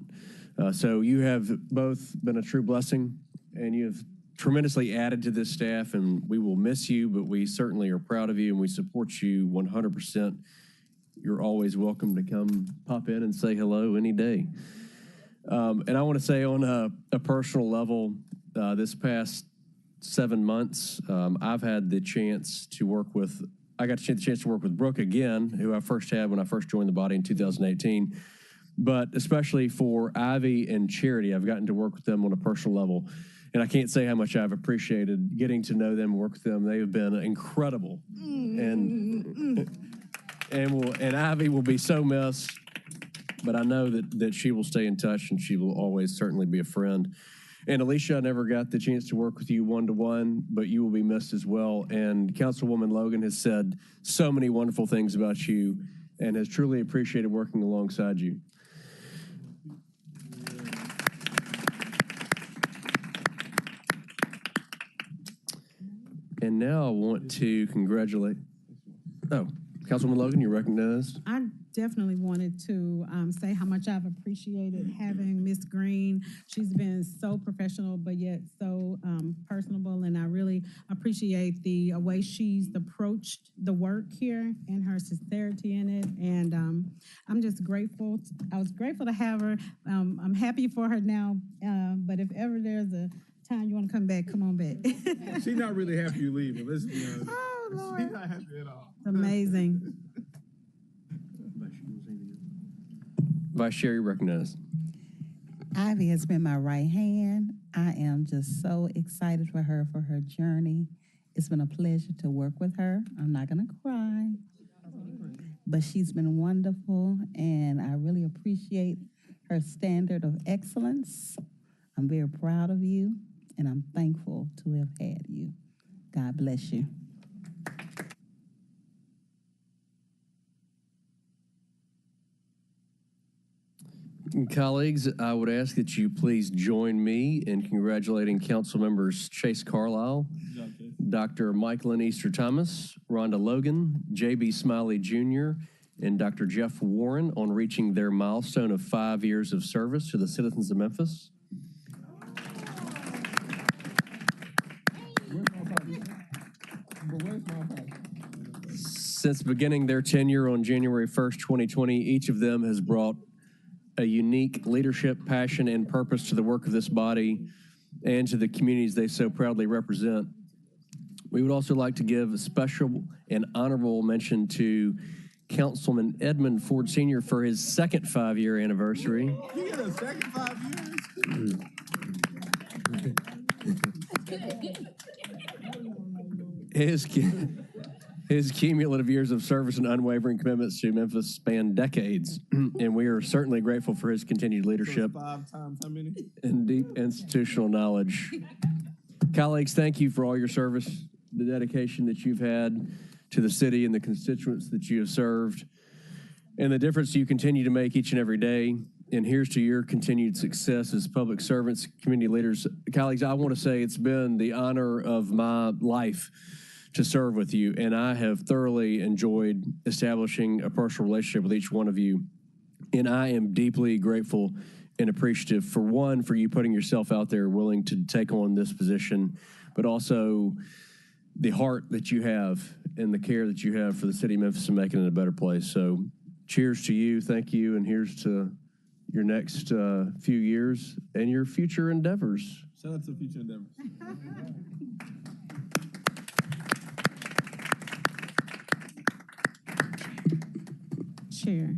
So you have both been a true blessing, and you have tremendously added to this staff, and we will miss you, but we certainly are proud of you, and we support you 100%. You're always welcome to come pop in and say hello any day. And I want to say on a personal level, this past 7 months, I've had the chance to work with, I got the chance to work with Brooke again, who I first had when I first joined the body in 2018. But especially for Ivy and Charity, I've gotten to work with them on a personal level. And I can't say how much I've appreciated getting to know them and work with them. They have been incredible. And Ivy will be so missed, but I know that she will stay in touch, and she will always certainly be a friend. And Alicia, I never got the chance to work with you one-to-one, but you will be missed as well. And Councilwoman Logan has said so many wonderful things about you and has truly appreciated working alongside you. And now I want to congratulate, Councilwoman Logan, you're recognized. I definitely wanted to say how much I've appreciated having Miss Green. She's been so professional, but yet so personable, and I really appreciate the way she's approached the work here and her sincerity in it. And I'm just grateful. I was grateful to have her. I'm happy for her now, but if ever there's a time you want to come back, come on back. She's not really happy you leaving. Let's be honest. Oh, Lord. She's not happy at all. It's amazing. Vice Chair, you're recognized. Ivy has been my right hand. I am just so excited for her journey. It's been a pleasure to work with her. I'm not going to cry, but she's been wonderful, and I really appreciate her standard of excellence. I'm very proud of you, and I'm thankful to have had you. God bless you. Colleagues, I would ask that you please join me in congratulating council members Chase Carlisle, Dr. Michael Easter Thomas, Rhonda Logan, J.B. Smiley Jr., and Dr. Jeff Warren on reaching their milestone of 5 years of service to the citizens of Memphis. Since beginning their tenure on January 1st, 2020, each of them has brought a unique leadership, passion, and purpose to the work of this body and to the communities they so proudly represent. We would also like to give a special and honorable mention to Councilman Edmund Ford Sr. for his second 5-year anniversary. You get a second 5 years? His cumulative years of service and unwavering commitments to Memphis span decades, and we are certainly grateful for his continued leadership So 5 times how many? and deep institutional knowledge. Colleagues, thank you for all your service, the dedication that you've had to the city and the constituents that you have served, and the difference you continue to make each and every day. And here's to your continued success as public servants, community leaders. Colleagues, I want to say it's been the honor of my life to serve with you, and I have thoroughly enjoyed establishing a personal relationship with each one of you. And I am deeply grateful and appreciative, for one, for you putting yourself out there, willing to take on this position, but also the heart that you have and the care that you have for the city of Memphis and making it a better place. So cheers to you, thank you, and here's to your next few years and your future endeavors. Shout out to Future Endeavors. Chair.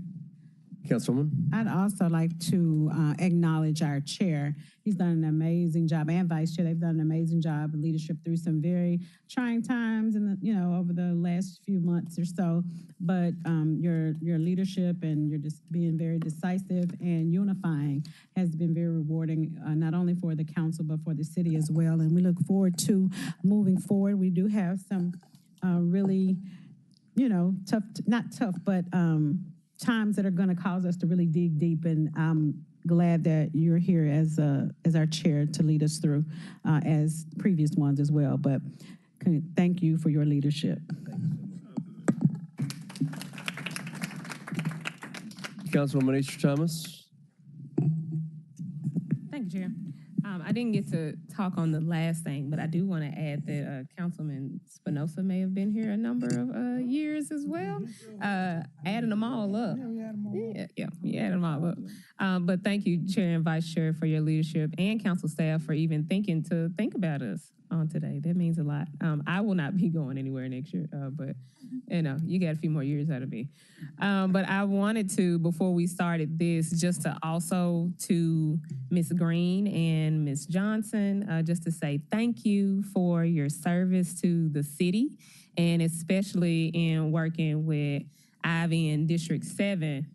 Councilwoman? I'd also like to acknowledge our chair. He's done an amazing job, and vice chair. They've done an amazing job of leadership through some very trying times, over the last few months or so. But your leadership and you're just being very decisive and unifying has been very rewarding, not only for the council but for the city as well. And we look forward to moving forward. We do have some really, tough, not tough, but times that are going to cause us to really dig deep, and I'm glad that you're here as our chair to lead us through, as previous ones as well. But thank you for your leadership. Councilwoman Easter Thomas. Thank you, Chair. I didn't get to talk on the last thing, but I do want to add that Councilman Spinoza may have been here a number of years as well, adding them all up. Yeah, you added them all up. But thank you, Chair and Vice Chair, for your leadership, and council staff for even thinking to think about us on today. That means a lot. I will not be going anywhere next year, but you got a few more years out of me. But I wanted to, before we started this, just to also to Ms. Green and Ms. Johnson, just to say thank you for your service to the city, and especially in working with Ivy in District 7.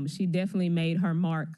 She definitely made her mark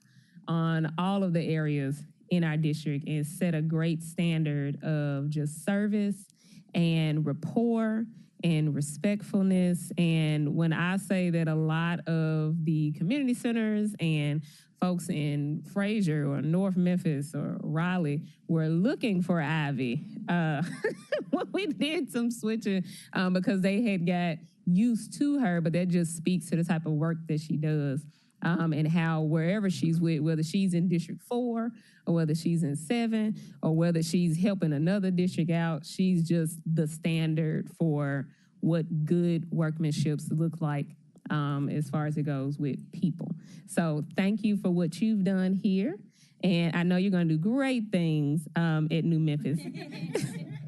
on all of the areas in our district and set a great standard of just service and rapport and respectfulness. And when I say that a lot of the community centers and folks in Fraser or North Memphis or Raleigh were looking for Ivy, when we did some switching because they had got used to her, but that just speaks to the type of work that she does. And how wherever she's with, whether she's in District 4 or whether she's in 7 or whether she's helping another district out, she's just the standard for what good workmanships look like as far as it goes with people. So thank you for what you've done here. And I know you're going to do great things at New Memphis.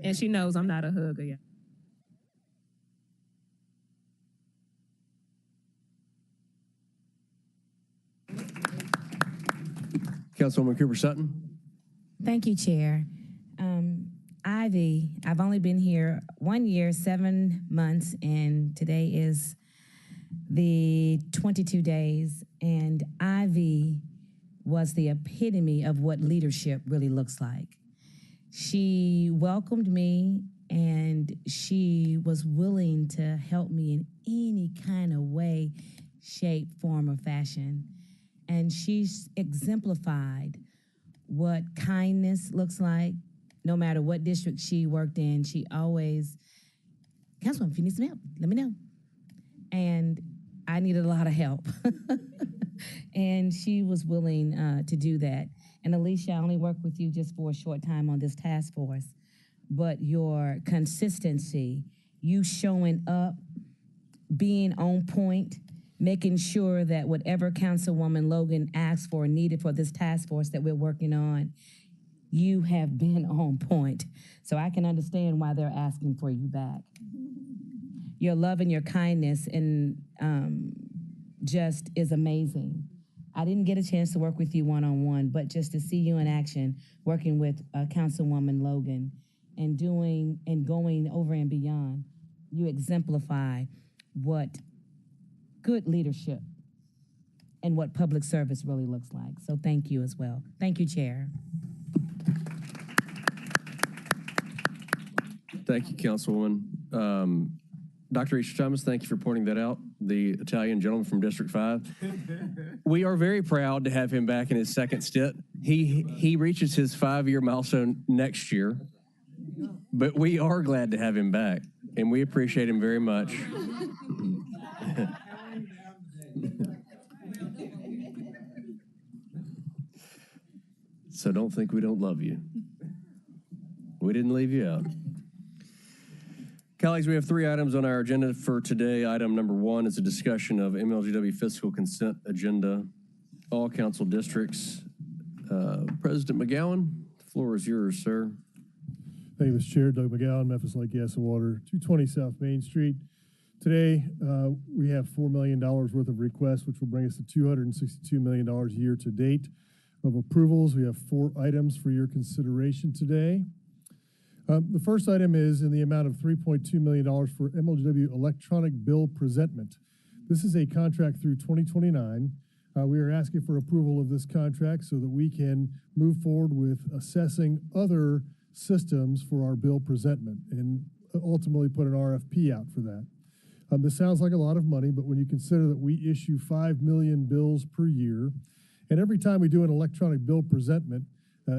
And she knows I'm not a hugger yet. Councilwoman Cooper Sutton. Thank you, Chair. Ivy, I've only been here 1 year, 7 months, and today is the 22 days. And Ivy was the epitome of what leadership really looks like. She welcomed me, and she was willing to help me in any kind of way, shape, form, or fashion. And she's exemplified what kindness looks like. No matter what district she worked in, she always, Councilwoman, if you need some help, let me know. And I needed a lot of help. And she was willing to do that. And Alicia, I only worked with you just for a short time on this task force, but your consistency, you showing up being on point, making sure that whatever Councilwoman Logan asked for, needed for this task force that we're working on, you have been on point. So I can understand why they're asking for you back. Your love and your kindness and just is amazing. I didn't get a chance to work with you one-on-one, but just to see you in action, working with Councilwoman Logan and doing and going over and beyond, you exemplify what good leadership and what public service really looks like. So thank you as well. Thank you, Chair. Thank you, Councilwoman. Dr. Easter Thomas, thank you for pointing that out, the Italian gentleman from District 5. We are very proud to have him back in his second stint. He reaches his 5-year milestone next year, but we are glad to have him back, and we appreciate him very much. So don't think we don't love you. We didn't leave you out. Colleagues, we have 3 items on our agenda for today. Item number 1 is a discussion of MLGW fiscal consent agenda, all council districts. President McGowan, the floor is yours, sir. Thank you, Mr. Chair. Doug McGowan, Memphis Light, Gas, and Water, 220 South Main Street. Today, we have $4 million worth of requests, which will bring us to $262 million year to date of approvals. We have 4 items for your consideration today. The first item is in the amount of $3.2 million for MLGW electronic bill presentment. This is a contract through 2029. We are asking for approval of this contract so that we can move forward with assessing other systems for our bill presentment and ultimately put an RFP out for that. This sounds like a lot of money, but when you consider that we issue 5 million bills per year, and every time we do an electronic bill presentment,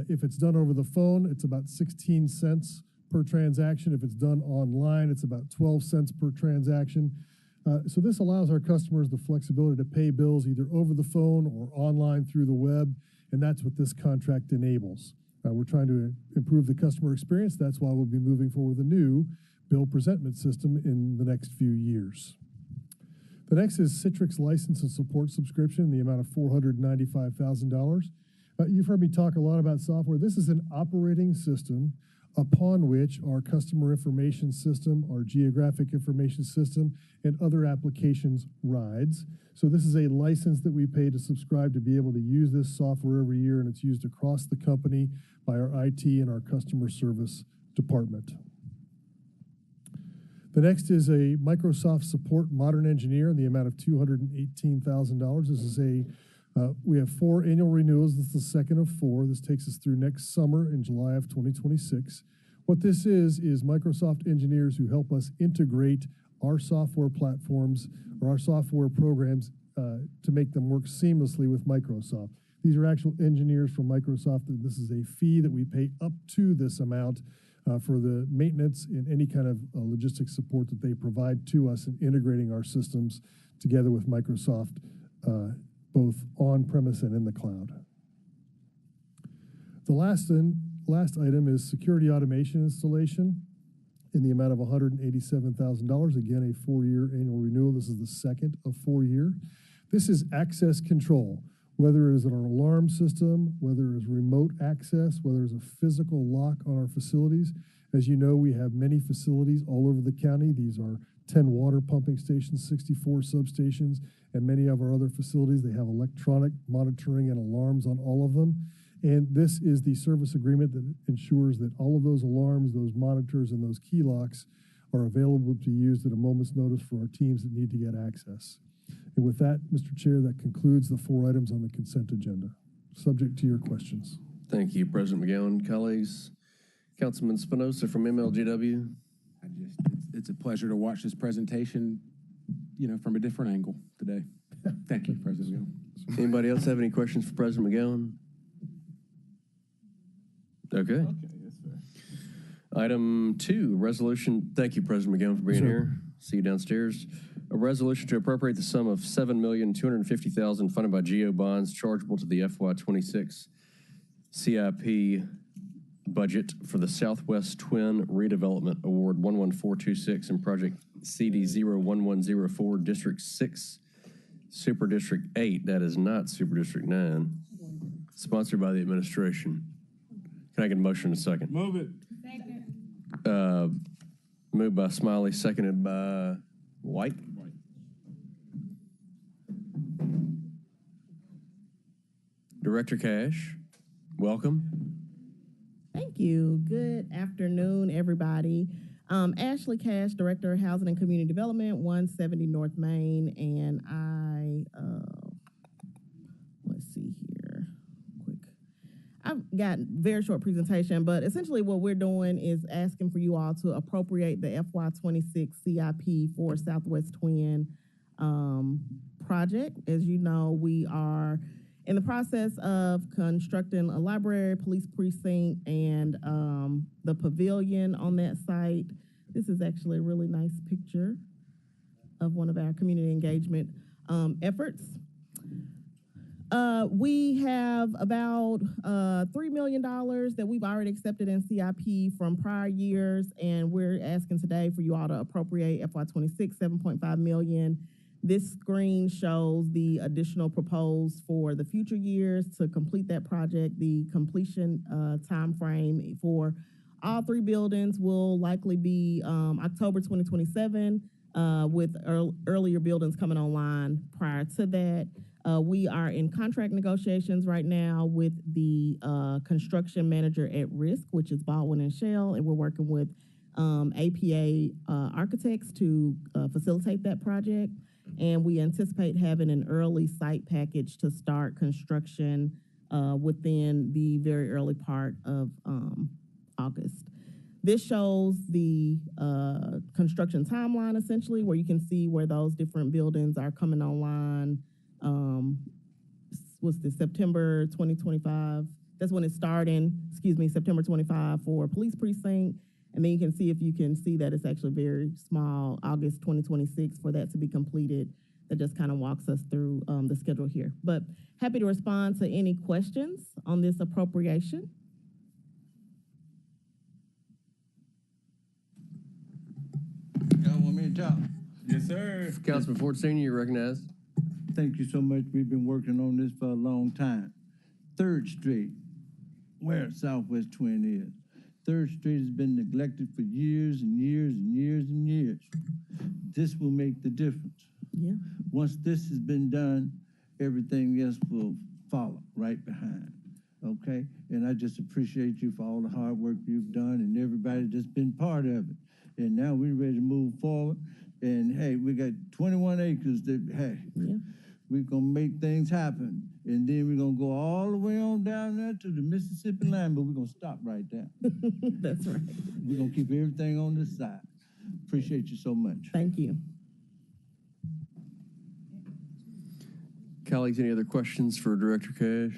if it's done over the phone, it's about 16 cents per transaction. If it's done online, it's about 12 cents per transaction. So this allows our customers the flexibility to pay bills either over the phone or online through the web, and that's what this contract enables. We're trying to improve the customer experience. That's why we'll be moving forward with a new bill presentment system in the next few years. The next is Citrix license and support subscription in the amount of $495,000. You've heard me talk a lot about software. This is an operating system upon which our customer information system, our geographic information system, and other applications rides. So this is a license that we pay to subscribe to be able to use this software every year, and it's used across the company by our IT and our customer service department. The next is a Microsoft Support Modern Engineer in the amount of $218,000. This is we have 4 annual renewals. This is the second of 4. This takes us through next summer in July of 2026. What this is Microsoft engineers who help us integrate our software platforms or our software programs to make them work seamlessly with Microsoft. These are actual engineers from Microsoft. This is a fee that we pay up to this amount for the maintenance and any kind of logistics support that they provide to us in integrating our systems together with Microsoft, both on-premise and in the cloud. The last item is security automation installation in the amount of $187,000. Again, a 4-year annual renewal. This is the second of 4-year. This is access control, whether it is an alarm system, whether it is remote access, whether it's a physical lock on our facilities. As you know, we have many facilities all over the county. These are 10 water pumping stations, 64 substations, and many of our other facilities. They have electronic monitoring and alarms on all of them. And this is the service agreement that ensures that all of those alarms, those monitors, and those key locks are available to be used at a moment's notice for our teams that need to get access. And with that, Mr. Chair, that concludes the 4 items on the consent agenda, subject to your questions. Thank you, President McGowan. Colleagues, Councilman Spinoza from MLGW. It's a pleasure to watch this presentation, from a different angle today. Thank you, President McGowan. Anybody else have any questions for President McGowan? Okay. That's fair. Item 2, resolution. Thank you, President McGowan, for being here. See you downstairs. A resolution to appropriate the sum of $7,250,000 funded by GO bonds chargeable to the FY26 CIP budget for the Southwest Twin Redevelopment Award 11426 and Project CD 01104, District 6, Super District 8. That is not Super District 9. Sponsored by the administration. Can I get a motion in a second? Move it. Moved by Smiley, seconded by White. Director Cash, welcome. Thank you. Good afternoon, everybody. Ashley Cash, Director of Housing and Community Development, 170 North Main, and let's see here, quick. I've got a very short presentation, but essentially what we're doing is asking for you all to appropriate the FY26 CIP for Southwest Twin project. As you know, we are in the process of constructing a library, police precinct, and the pavilion on that site. This is actually a really nice picture of one of our community engagement efforts. We have about $3 million that we've already accepted in CIP from prior years, and we're asking today for you all to appropriate FY26 $7.5 million. This screen shows the additional proposed for the future years to complete that project. The completion time frame for all three buildings will likely be October 2027, with earlier buildings coming online prior to that. We are in contract negotiations right now with the construction manager at risk, which is Baldwin and Shell, and we're working with APA architects to facilitate that project. And we anticipate having an early site package to start construction within the very early part of August. This shows the construction timeline, essentially, where you can see where those different buildings are coming online. What's this, September 2025? That's when it's starting, September 25 for police precinct. And then you can see, if you can see that it's actually very small, August 2026 for that to be completed. That just kind of walks us through the schedule here. But happy to respond to any questions on this appropriation. Y'all want me to talk? Yes, sir. Councilman Ford Sr., you're recognized. Thank you so much. We've been working on this for a long time. 3rd Street, where Southwest Twin is. 3rd Street has been neglected for years and years and years and years. This will make the difference. Yeah. Once this has been done, everything else will follow right behind. Okay? And I just appreciate you for all the hard work you've done and everybody that's been part of it. And now we're ready to move forward. And hey, we got 21 acres that, hey, we're going to make things happen. And then we're going to go all the way on down there to the Mississippi line, but we're going to stop right there. That's right. We're going to keep everything on this side. Appreciate you so much. Thank you. Colleagues, any other questions for Director Cash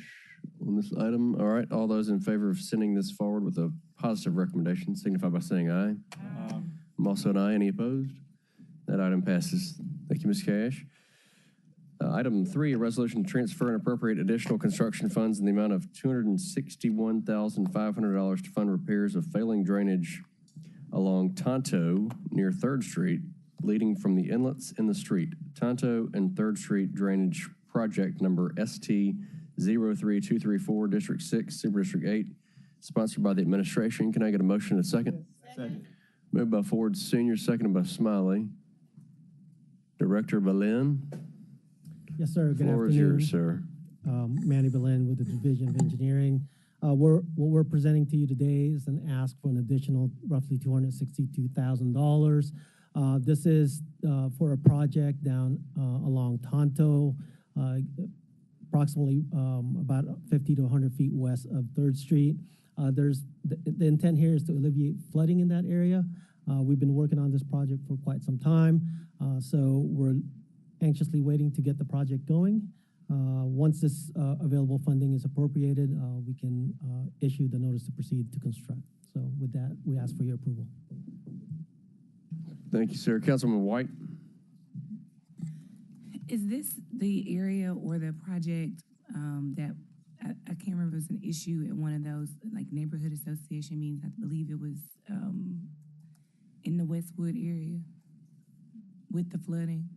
on this item? All right, all those in favor of sending this forward with a positive recommendation signify by saying aye. I'm also an aye. Any opposed? That item passes. Thank you, Ms. Cash. Item 3, a resolution to transfer and appropriate additional construction funds in the amount of $261,500 to fund repairs of failing drainage along Tonto near 3rd Street, leading from the inlets in the street. Tonto and 3rd Street drainage project number ST 03234, District 6, Super District 8, sponsored by the administration. Can I get a motion and a second? Second. Moved by Ford Sr., seconded by Smiley. Director Belen. Yes, sir. Good Floor afternoon. is yours, sir. Manny Belen with the Division of Engineering. What we're presenting to you today is an ask for an additional roughly $262,000. This is for a project down along Tonto, approximately about 50 to 100 feet west of 3rd Street. The intent here is to alleviate flooding in that area. We've been working on this project for quite some time, so we're anxiously waiting to get the project going. Once this available funding is appropriated, we can issue the notice to proceed to construct. So with that, we ask for your approval. Thank you, sir. Councilman White. Is this the area or the project that I can't remember if it was an issue at one of those, like, neighborhood association meetings. I believe it was in the Westwood area with the flooding.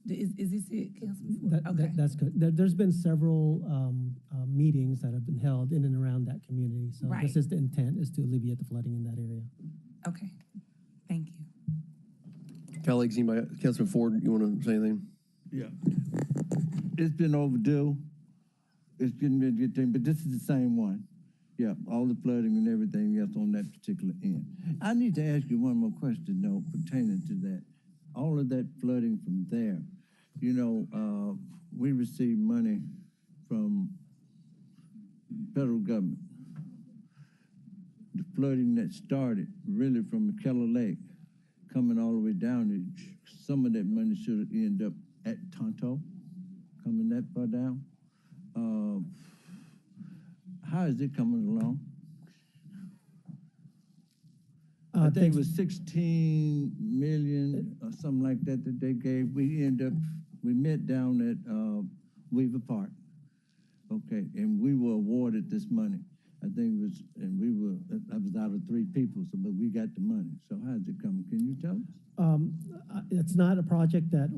Is this it, Councilman? Okay. That's good. There's been several meetings that have been held in and around that community. So Right. this is the intent, is to alleviate the flooding in that area. Okay, thank you. Colleagues, anybody, Councilman Ford, you want to say anything? Yeah. It's been overdue. It's getting to be a good thing, but this is the same one. Yeah, all the flooding and everything else on that particular end. I need to ask you one more question, though, pertaining to that. All of that flooding from there, you know, we received money from federal government. The flooding that started really from McKellar Lake, coming all the way down, some of that money should have ended up at Tonto, coming that far down. How is it coming along? I think it was 16 million or something like that that they gave. We met down at Weaver Park. Okay, and we were awarded this money. I think it was, and I was out of 3 people, so but we got the money. So how's it coming? Can you tell us? It's not a project that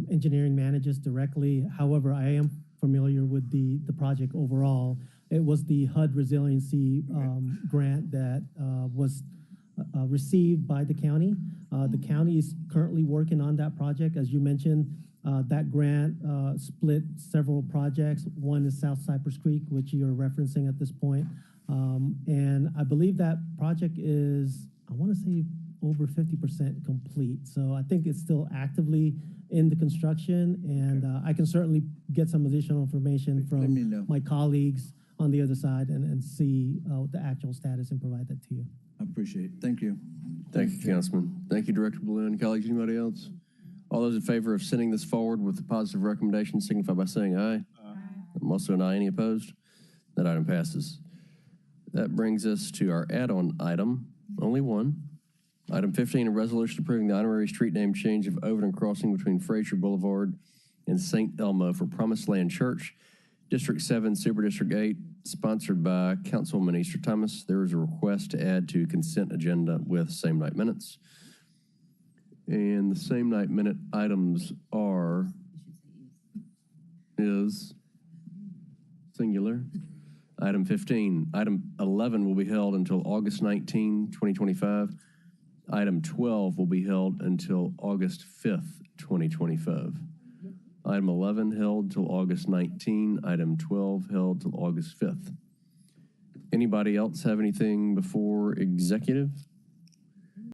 engineering manages directly. However, I am familiar with the project overall. It was the HUD resiliency grant that was received by the county. The county is currently working on that project. As you mentioned, that grant split several projects. One is South Cypress Creek, which you're referencing at this point. And I believe that project is, I want to say, over 50% complete. So I think it's still actively in the construction, and I can certainly get some additional information from my colleagues on the other side and see the actual status and provide that to you. I appreciate it. Thank you. Thank you, Councilman. Thank you, Director Balloon. Colleagues, anybody else? All those in favor of sending this forward with a positive recommendation signify by saying aye. I'm also an aye. Any opposed? That item passes. That brings us to our add-on item, only one. Item 15, a resolution approving the honorary street name change of Overton Crossing between Frazier Boulevard and St. Elmo for Promised Land Church, District 7, Super District 8, sponsored by Councilwoman Easter Thomas. There is a request to add to consent agenda with same night minutes. And the same night minute items is singular. Item 15. Item 11 will be held until August 19, 2025. Item 12 will be held until August 5th, 2025. Item 11 held till August 19. Item 12 held till August 5th. Anybody else have anything before executive?